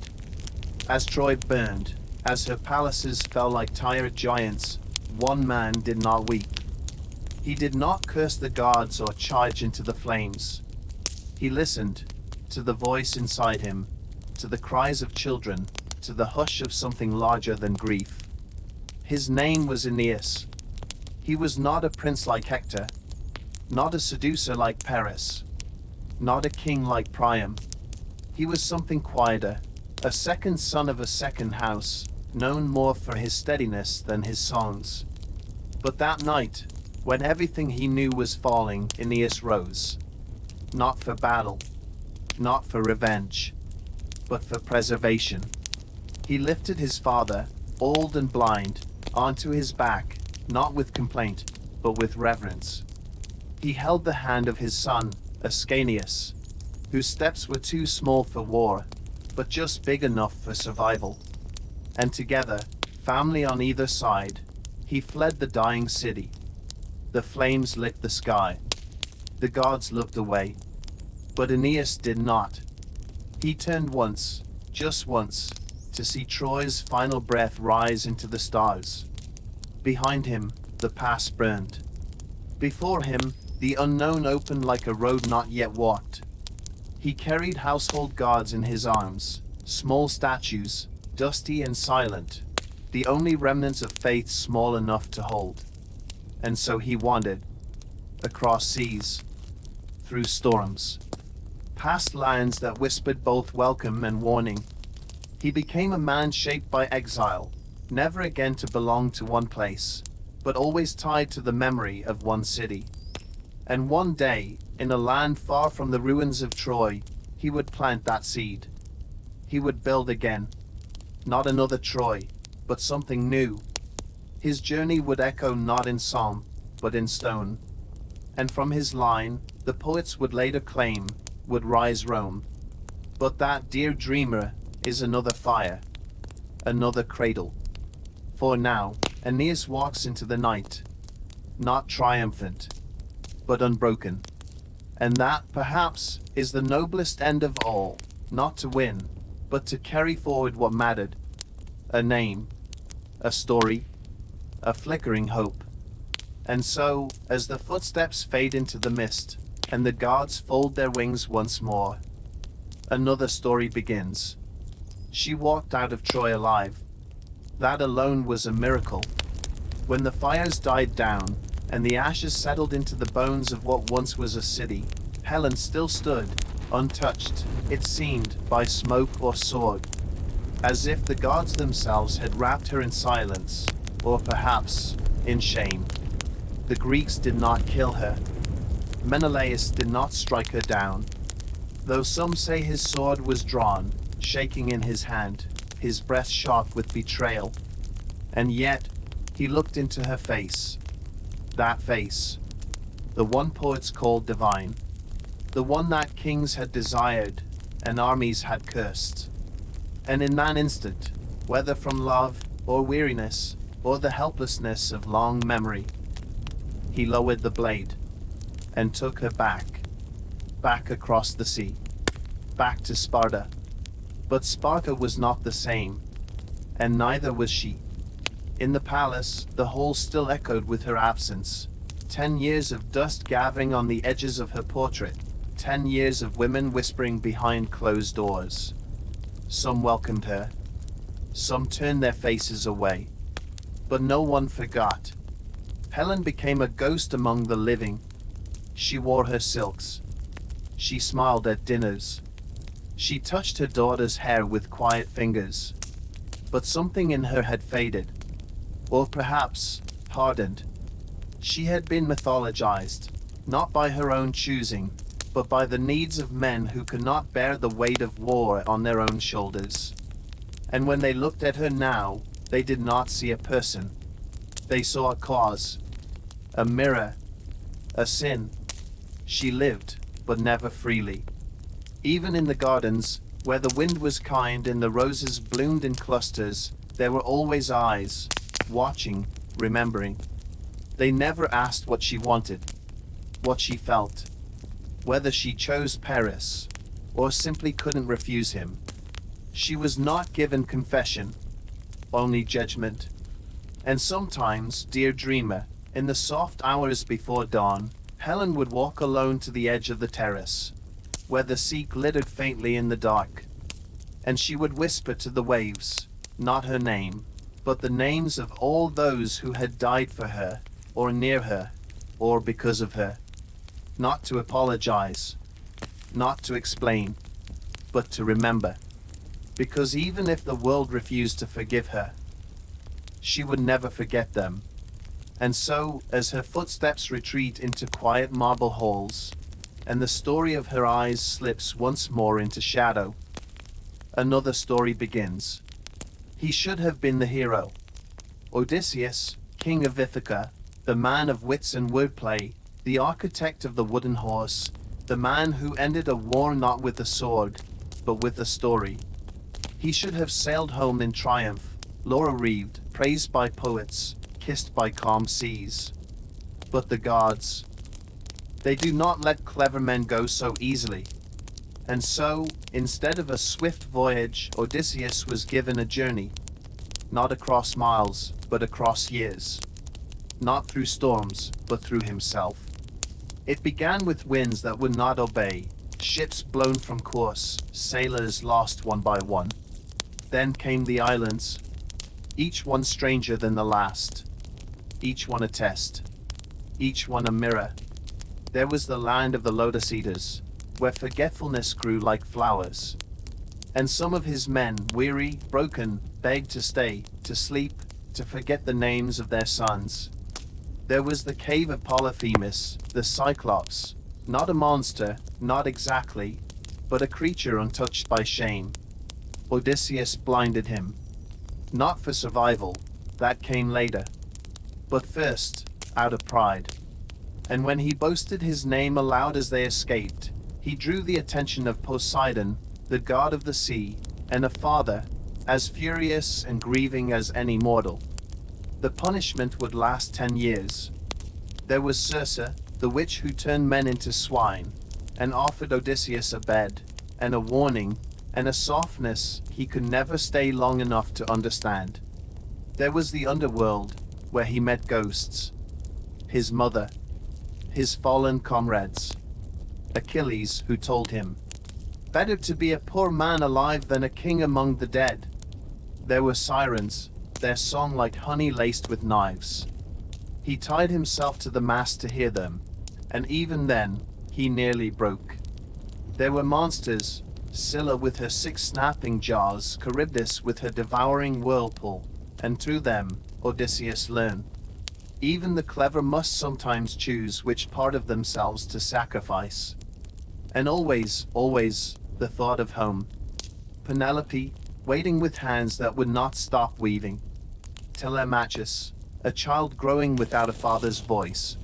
As Troy burned, as her palaces fell like tired giants, one man did not weep. He did not curse the gods or charge into the flames. He listened to the voice inside him, to the cries of children, to the hush of something larger than grief. His name was Aeneas. He was not a prince like Hector, not a seducer like Paris, not a king like Priam. He was something quieter, a second son of a second house, known more for his steadiness than his songs. But that night, when everything he knew was falling, Aeneas rose. Not for battle, not for revenge, but for preservation. He lifted his father, old and blind, onto his back, not with complaint, but with reverence. He held the hand of his son, Ascanius, whose steps were too small for war, but just big enough for survival. And together, family on either side, he fled the dying city. The flames lit the sky. The gods looked away. But Aeneas did not. He turned once, just once, to see Troy's final breath rise into the stars. Behind him, the past burned. Before him, the unknown opened like a road not yet walked. He carried household gods in his arms, small statues, dusty and silent, the only remnants of faith small enough to hold. And so he wandered, across seas, through storms, past lands that whispered both welcome and warning. He became a man shaped by exile, never again to belong to one place, but always tied to the memory of one city. And one day, in a land far from the ruins of Troy, he would plant that seed. He would build again. Not another Troy, but something new. His journey would echo not in psalm, but in stone. And from his line, the poets would later claim, would rise Rome. But that dear dreamer is another fire, another cradle. For now, Aeneas walks into the night, not triumphant, but unbroken. And that, perhaps, is the noblest end of all, not to win, but to carry forward what mattered. A name, a story, a flickering hope. And so, as the footsteps fade into the mist, and the gods fold their wings once more, another story begins. She walked out of Troy alive. That alone was a miracle. When the fires died down, and the ashes settled into the bones of what once was a city, Helen still stood, untouched, it seemed, by smoke or sword, as if the gods themselves had wrapped her in silence, or perhaps in shame. The Greeks did not kill her. Menelaus did not strike her down, though some say his sword was drawn, shaking in his hand, his breath sharp with betrayal. And yet, he looked into her face. That face, the one poets called divine, the one that kings had desired and armies had cursed. And in that instant, whether from love or weariness or the helplessness of long memory, he lowered the blade and took her back across the sea, back to Sparta. But Sparta was not the same, and neither was she. In the palace, the hall still echoed with her absence. 10 years of dust gathering on the edges of her portrait. 10 years of women whispering behind closed doors. Some welcomed her. Some turned their faces away. But no one forgot. Helen became a ghost among the living. She wore her silks. She smiled at dinners. She touched her daughter's hair with quiet fingers. But something in her had faded. Or perhaps, hardened. She had been mythologized, not by her own choosing, but by the needs of men who could not bear the weight of war on their own shoulders. And when they looked at her now, they did not see a person. They saw a cause, a mirror, a sin. She lived, but never freely. Even in the gardens, Where the wind was kind and the roses bloomed in clusters, there were always eyes, watching, remembering. They never asked what she wanted, what she felt, whether she chose Paris, or simply couldn't refuse him. She was not given confession, only judgment. And sometimes, dear dreamer, in the soft hours before dawn, Helen would walk alone to the edge of the terrace, where the sea glittered faintly in the dark, and she would whisper to the waves, not her name, but the names of all those who had died for her, or near her, or because of her. Not to apologize, not to explain, but to remember. Because even if the world refused to forgive her, she would never forget them. And so, as her footsteps retreat into quiet marble halls, and the story of her eyes slips once more into shadow, another story begins. He should have been the hero. Odysseus, king of Ithaca, the man of wits and wordplay, the architect of the wooden horse, the man who ended a war not with the sword, but with a story. He should have sailed home in triumph, laurel-wreathed, praised by poets, kissed by calm seas. But the gods, they do not let clever men go so easily. And so, instead of a swift voyage, Odysseus was given a journey. Not across miles, but across years. Not through storms, but through himself. It began with winds that would not obey, ships blown from course, sailors lost one by one. Then came the islands, each one stranger than the last. Each one a test, each one a mirror. There was the land of the lotus eaters, where forgetfulness grew like flowers. And some of his men, weary, broken, begged to stay, to sleep, to forget the names of their sons. There was the cave of Polyphemus, the Cyclops, not a monster, not exactly, but a creature untouched by shame. Odysseus blinded him. Not for survival, that came later, but first, out of pride. And when he boasted his name aloud as they escaped, he drew the attention of Poseidon, the god of the sea, and a father, as furious and grieving as any mortal. The punishment would last 10 years. There was Circe, the witch who turned men into swine, and offered Odysseus a bed, and a warning, and a softness he could never stay long enough to understand. There was the underworld, where he met ghosts. His mother, his fallen comrades. Achilles, who told him, "Better to be a poor man alive than a king among the dead." There were sirens, their song like honey laced with knives. He tied himself to the mast to hear them, and even then, he nearly broke. There were monsters, Scylla with her 6 snapping jaws, Charybdis with her devouring whirlpool, and through them, Odysseus learned. Even the clever must sometimes choose which part of themselves to sacrifice. And always, always, the thought of home. Penelope, waiting with hands that would not stop weaving. Telemachus, a child growing without a father's voice.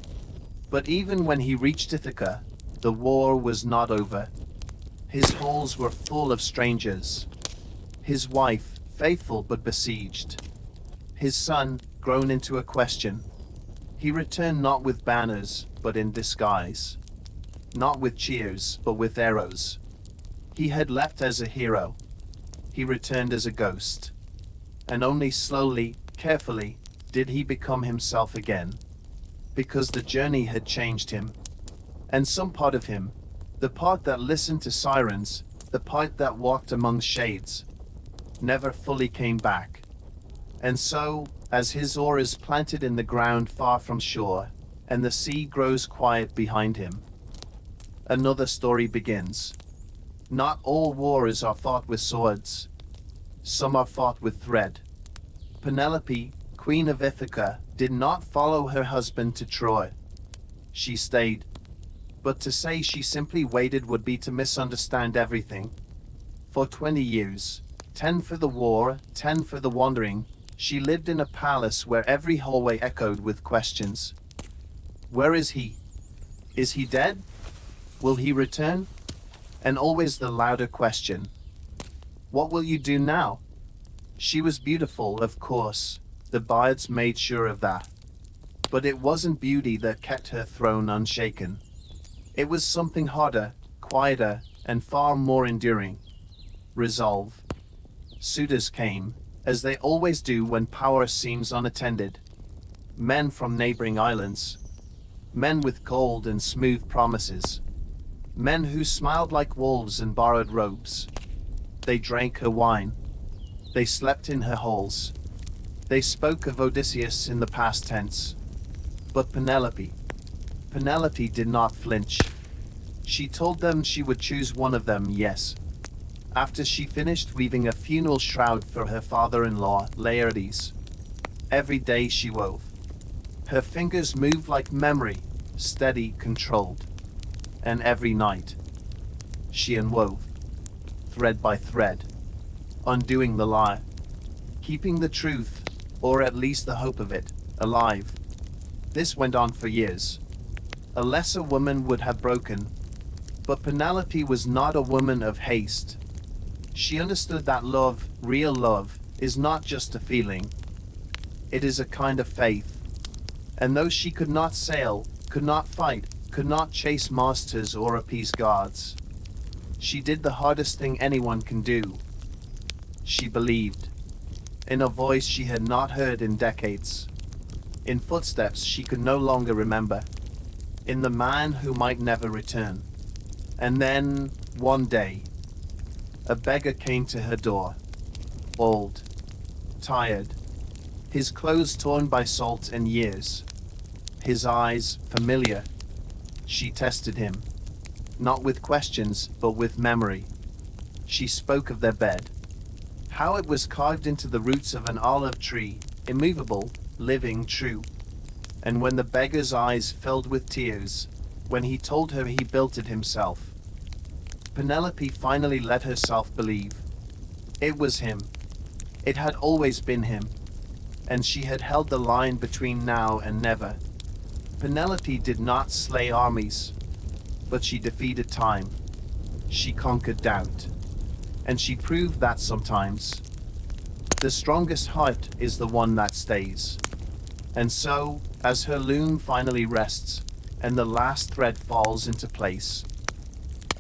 But even when he reached Ithaca, the war was not over. His halls were full of strangers. His wife, faithful but besieged. His son, grown into a question. He returned not with banners, but in disguise. Not with cheers, but with arrows. He had left as a hero. He returned as a ghost. And only slowly, carefully, did he become himself again. Because the journey had changed him. And some part of him, the part that listened to sirens, the part that walked among shades, never fully came back. And so, as his oar is planted in the ground far from shore, and the sea grows quiet behind him, another story begins. Not all wars are fought with swords. Some are fought with thread. Penelope, queen of Ithaca, did not follow her husband to Troy. She stayed. But to say she simply waited would be to misunderstand everything. For 20 years, 10 for the war, 10 for the wandering, she lived in a palace where every hallway echoed with questions. Where is he? Is he dead? Will he return? And always the louder question. What will you do now? She was beautiful, of course, the bards made sure of that. But it wasn't beauty that kept her throne unshaken. It was something harder, quieter, and far more enduring. Resolve. Suitors came, as they always do when power seems unattended. Men from neighboring islands. Men with gold and smooth promises. Men who smiled like wolves in borrowed robes. They drank her wine. They slept in her halls. They spoke of Odysseus in the past tense. But Penelope did not flinch. She told them she would choose one of them, yes. After she finished weaving a funeral shroud for her father-in-law, Laertes. Every day she wove. Her fingers moved like memory, steady, controlled. And every night, she unwove, thread by thread, undoing the lie, keeping the truth, or at least the hope of it, alive. This went on for years. A lesser woman would have broken, but Penelope was not a woman of haste. She understood that love, real love, is not just a feeling. It is a kind of faith. And though she could not sail, could not fight, could not chase monsters or appease gods, she did the hardest thing anyone can do. She believed. In a voice she had not heard in decades. In footsteps she could no longer remember. In the man who might never return. And then, one day, a beggar came to her door. Old. Tired. His clothes torn by salt and years. His eyes familiar. She tested him. Not with questions, but with memory. She spoke of their bed. How it was carved into the roots of an olive tree, immovable, living, true. And when the beggar's eyes filled with tears, when he told her he built it himself, Penelope finally let herself believe. It was him. It had always been him. And she had held the line between now and never. Penelope did not slay armies, but she defeated time. She conquered doubt. And she proved that sometimes the strongest heart is the one that stays. And so, as her loom finally rests, and the last thread falls into place,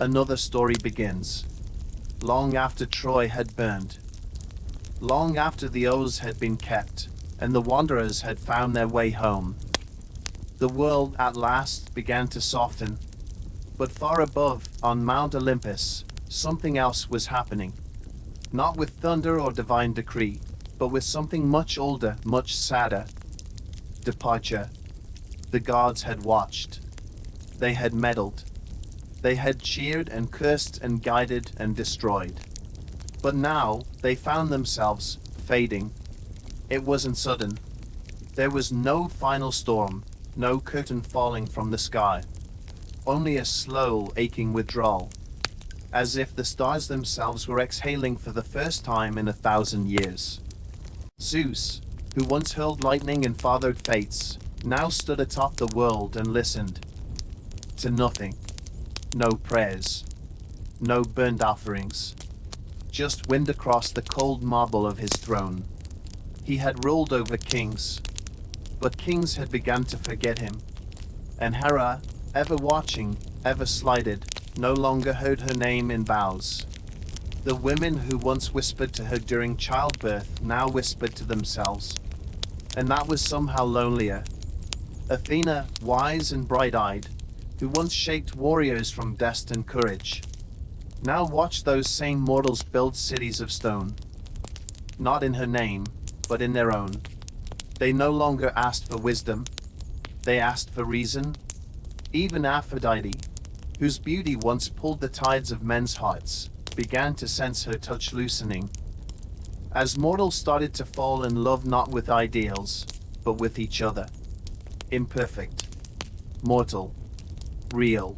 another story begins. Long after Troy had burned. Long after the oaths had been kept, and the wanderers had found their way home. The world at last began to soften. But far above, on Mount Olympus, something else was happening. Not with thunder or divine decree, but with something much older, much sadder. Departure. The gods had watched. They had meddled. They had cheered and cursed and guided and destroyed. But now, they found themselves fading. It wasn't sudden. There was no final storm, no curtain falling from the sky. Only a slow, aching withdrawal. As if the stars themselves were exhaling for the first time in 1,000 years. Zeus, who once hurled lightning and fathered fates, now stood atop the world and listened. To nothing. No prayers. No burnt offerings. Just wind across the cold marble of his throne. He had ruled over kings. But kings had begun to forget him. And Hera, ever watching, ever slighted, no longer heard her name in vows. The women who once whispered to her during childbirth now whispered to themselves. And that was somehow lonelier. Athena, wise and bright-eyed, who once shaped warriors from destined courage, now watched those same mortals build cities of stone. Not in her name, but in their own. They no longer asked for wisdom. They asked for reason. Even Aphrodite, whose beauty once pulled the tides of men's hearts, began to sense her touch loosening. As mortals started to fall in love not with ideals, but with each other. Imperfect. Mortal. Real.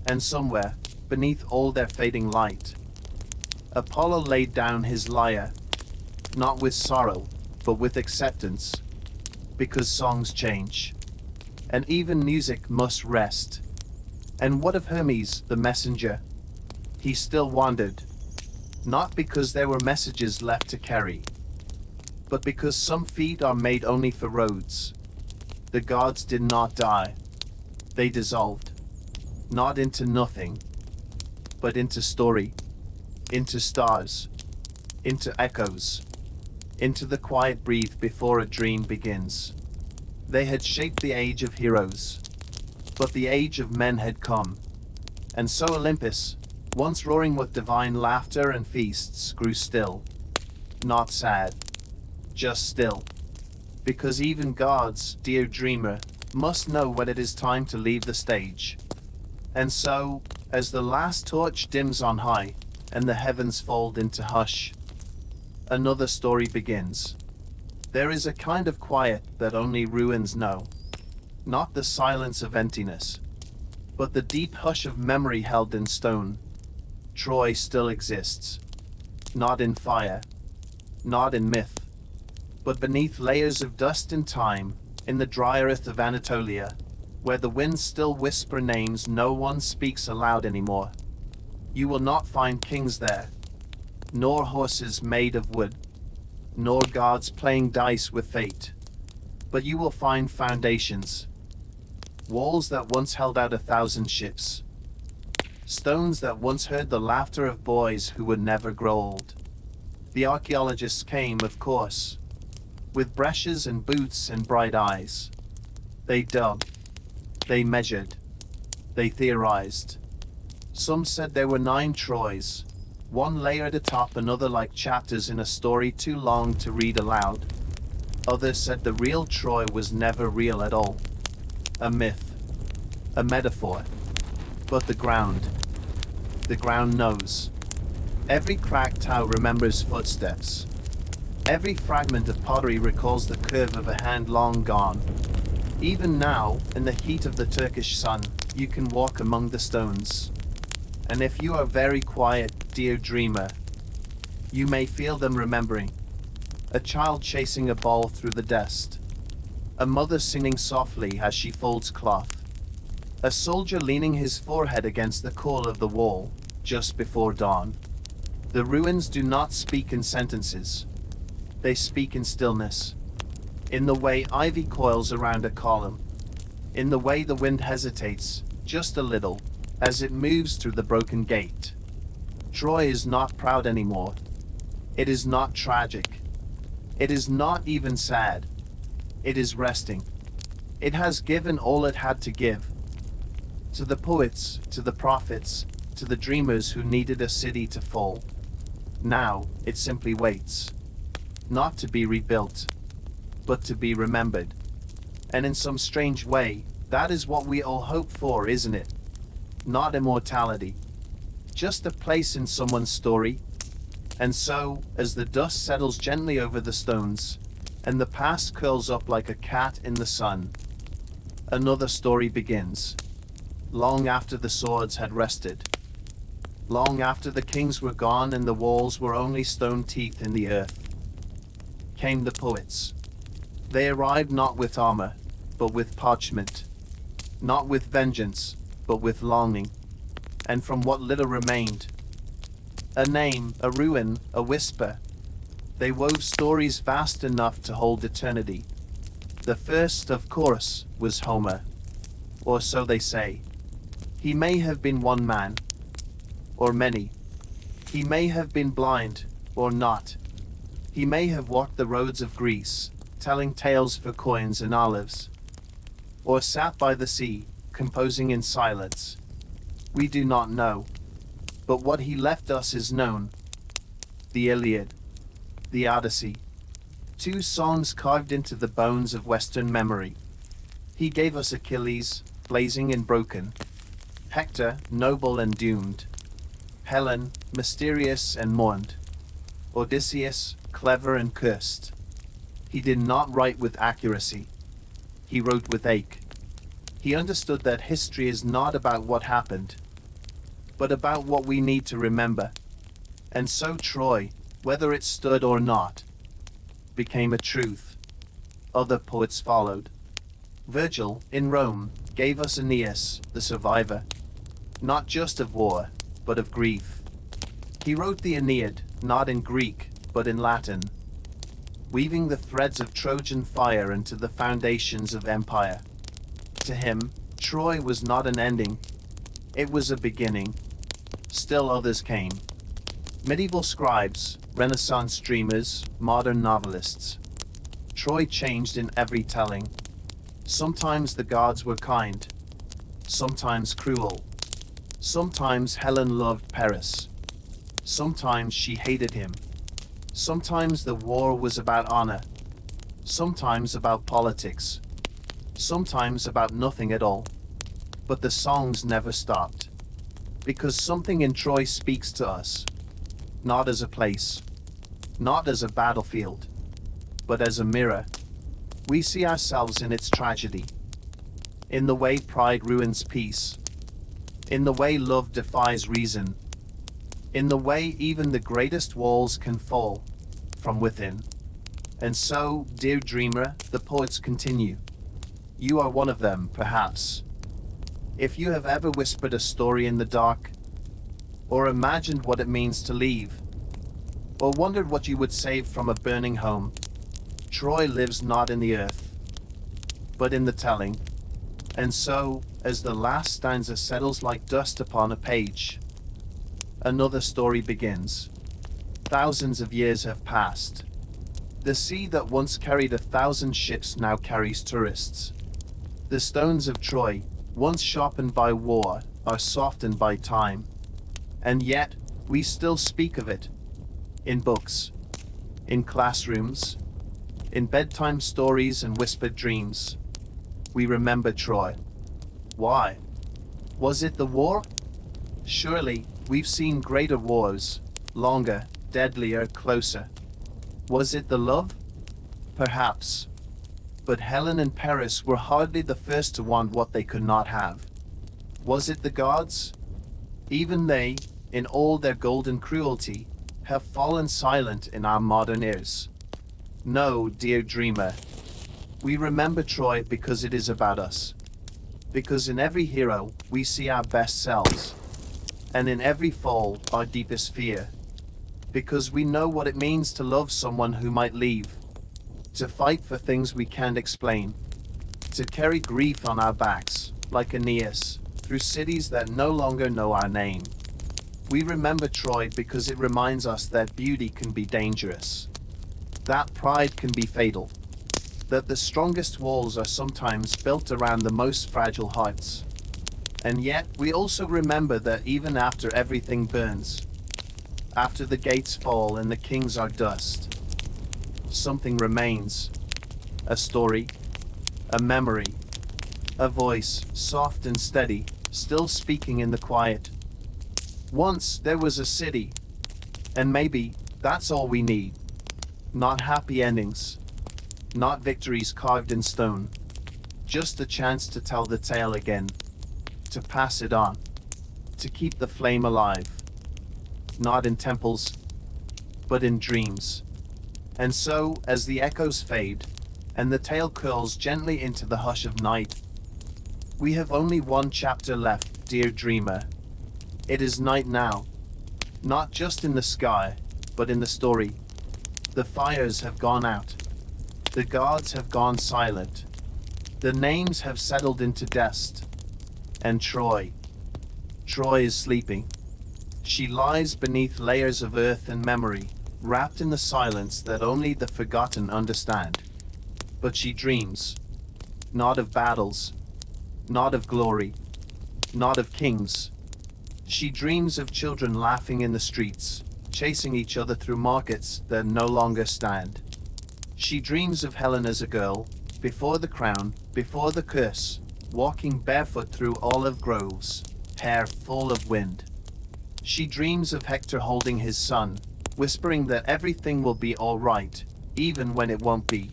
And somewhere, beneath all their fading light, Apollo laid down his lyre, not with sorrow, but with acceptance. Because songs change. And even music must rest. And what of Hermes, the messenger? He still wandered. not because there were messages left to carry, but because some feet are made only for roads. The gods did not die. They dissolved, not into nothing, but into story, into stars, into echoes, into the quiet breath before a dream begins. They had shaped the age of heroes, but the age of men had come. And so Olympus, once roaring with divine laughter and feasts, grew still. Not sad, just still. Because even gods, dear dreamer, must know when it is time to leave the stage. And so, as the last torch dims on high, and the heavens fold into hush, another story begins. There is a kind of quiet that only ruins know. Not the silence of emptiness, but the deep hush of memory held in stone. Troy still exists. Not in fire, not in myth, but beneath layers of dust and time, in the dry earth of Anatolia, where the winds still whisper names no one speaks aloud anymore. You will not find kings there, nor horses made of wood, nor gods playing dice with fate, but you will find foundations, walls that once held out 1,000 ships, stones that once heard the laughter of boys who would never grow old. The archaeologists came, of course, with brushes and boots and bright eyes. They dug, they measured, they theorized. Some said there were 9 Troys, one layer at the top, another like chapters in a story too long to read aloud. Others said the real Troy was never real at all. A myth, a metaphor. But the ground knows. Every cracked tile remembers footsteps. Every fragment of pottery recalls the curve of a hand long gone. Even now, in the heat of the Turkish sun, you can walk among the stones. And if you are very quiet, dear dreamer, you may feel them remembering. A child chasing a ball through the dust. A mother singing softly as she folds cloth. A soldier leaning his forehead against the core of the wall, just before dawn. The ruins do not speak in sentences. They speak in stillness. In the way ivy coils around a column. In the way the wind hesitates, just a little, as it moves through the broken gate. Troy is not proud anymore. It is not tragic. It is not even sad. It is resting. It has given all it had to give. To the poets, to the prophets, to the dreamers who needed a city to fall. Now, it simply waits. Not to be rebuilt, but to be remembered. And in some strange way, that is what we all hope for, isn't it? Not immortality. Just a place in someone's story. And so, as the dust settles gently over the stones, and the past curls up like a cat in the sun, another story begins. Long after the swords had rested. Long after the kings were gone and the walls were only stone teeth in the earth, came the poets. They arrived not with armor, but with parchment. Not with vengeance, but with longing. And from what little remained, a name, a ruin, a whisper, they wove stories vast enough to hold eternity. The first, of course, was Homer. Or so they say. He may have been one man, or many. He may have been blind, or not. He may have walked the roads of Greece, telling tales for coins and olives. Or sat by the sea, composing in silence. We do not know. But what he left us is known. The Iliad, the Odyssey. 2 songs carved into the bones of Western memory. He gave us Achilles, blazing and broken. Hector, noble and doomed. Helen, mysterious and mourned. Odysseus, clever and cursed. He did not write with accuracy. He wrote with ache. He understood that history is not about what happened, but about what we need to remember. And so Troy, whether it stood or not, became a truth. Other poets followed. Virgil, in Rome, gave us Aeneas, the survivor, not just of war, but of grief. He wrote the Aeneid, not in Greek, but in Latin, weaving the threads of Trojan fire into the foundations of empire. To him, Troy was not an ending, it was a beginning. Still others came. Medieval scribes, Renaissance dreamers, modern novelists. Troy changed in every telling. Sometimes the gods were kind, sometimes cruel. Sometimes Helen loved Paris. Sometimes she hated him. Sometimes the war was about honor. Sometimes about politics. Sometimes about nothing at all. But the songs never stopped. Because something in Troy speaks to us. Not as a place. Not as a battlefield. But as a mirror. We see ourselves in its tragedy. In the way pride ruins peace. In the way love defies reason. In the way even the greatest walls can fall from within. And so, dear dreamer, the poets continue. You are one of them, perhaps. If you have ever whispered a story in the dark, or imagined what it means to leave, or wondered what you would save from a burning home, Troy lives not in the earth, but in the telling. And so, as the last stanza settles like dust upon a page, another story begins. Thousands of years have passed. The sea that once carried 1,000 ships now carries tourists. The stones of Troy, once sharpened by war, are softened by time. And yet, we still speak of it. In books, in classrooms, in bedtime stories and whispered dreams. We remember Troy. Why? Was it the war? Surely, we've seen greater wars, longer, deadlier, closer. Was it the love? Perhaps. But Helen and Paris were hardly the first to want what they could not have. Was it the gods? Even they, in all their golden cruelty, have fallen silent in our modern ears. No, dear dreamer. We remember Troy because it is about us. Because in every hero, we see our best selves. And in every fall, our deepest fear. Because we know what it means to love someone who might leave. To fight for things we can't explain. To carry grief on our backs, like Aeneas, through cities that no longer know our name. We remember Troy because it reminds us that beauty can be dangerous. That pride can be fatal. That the strongest walls are sometimes built around the most fragile hearts. And yet, we also remember that even after everything burns, after the gates fall and the kings are dust, something remains. A story, a memory, a voice, soft and steady, still speaking in the quiet. Once there was a city, and maybe that's all we need. Not happy endings, not victories carved in stone, just a chance to tell the tale again, to pass it on, to keep the flame alive, not in temples, but in dreams. And so, as the echoes fade, and the tale curls gently into the hush of night, we have only one chapter left, dear dreamer. It is night now, not just in the sky, but in the story. The fires have gone out. The gods have gone silent. The names have settled into dust. And Troy is sleeping. She lies beneath layers of earth and memory, wrapped in the silence that only the forgotten understand. But she dreams, not of battles, not of glory, not of kings. She dreams of children laughing in the streets, chasing each other through markets that no longer stand. She dreams of Helen as a girl, before the crown, before the curse, walking barefoot through olive groves, hair full of wind. She dreams of Hector holding his son, whispering that everything will be all right, even when it won't be.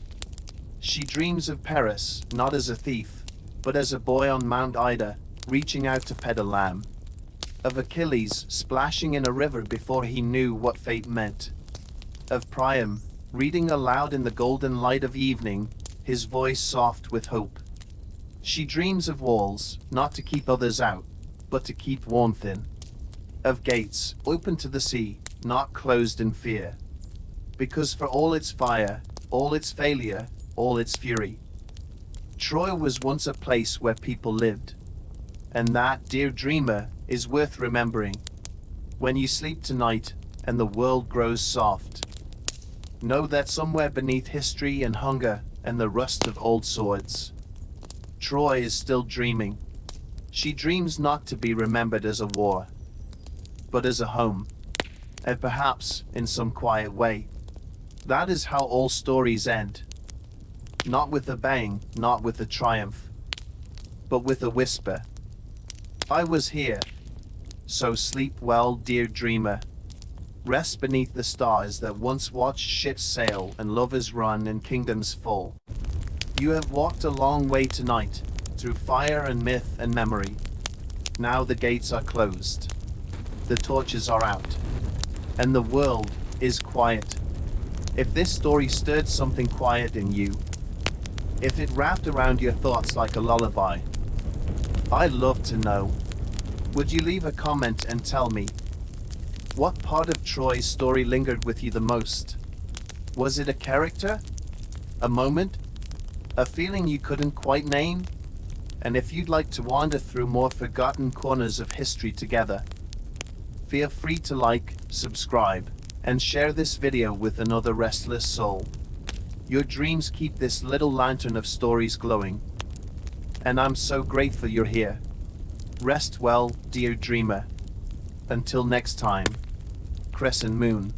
She dreams of Paris, not as a thief, but as a boy on Mount Ida, reaching out to pet a lamb. Of Achilles splashing in a river before he knew what fate meant. Of Priam, reading aloud in the golden light of evening, his voice soft with hope. She dreams of walls, not to keep others out, but to keep warmth in. of gates, open to the sea, not closed in fear. Because for all its fire, all its failure, all its fury, Troy was once a place where people lived. And that, dear dreamer, is worth remembering. When you sleep tonight, and the world grows soft, know that somewhere beneath history and hunger, and the rust of old swords, Troy is still dreaming. She dreams not to be remembered as a war, but as a home, and perhaps in some quiet way. That is how all stories end. Not with a bang, not with a triumph, but with a whisper. I was here. So sleep well, dear dreamer. Rest beneath the stars that once watched ships sail and lovers run and kingdoms fall. You have walked a long way tonight, through fire and myth and memory. Now the gates are closed. The torches are out. And the world is quiet. If this story stirred something quiet in you, if it wrapped around your thoughts like a lullaby, I'd love to know. Would you leave a comment and tell me, what part of Troy's story lingered with you the most? Was it a character? A moment? A feeling you couldn't quite name? And if you'd like to wander through more forgotten corners of history together, feel free to like, subscribe, and share this video with another restless soul. Your dreams keep this little lantern of stories glowing, and I'm so grateful you're here. Rest well, dear dreamer. Until next time, Crescent Moon.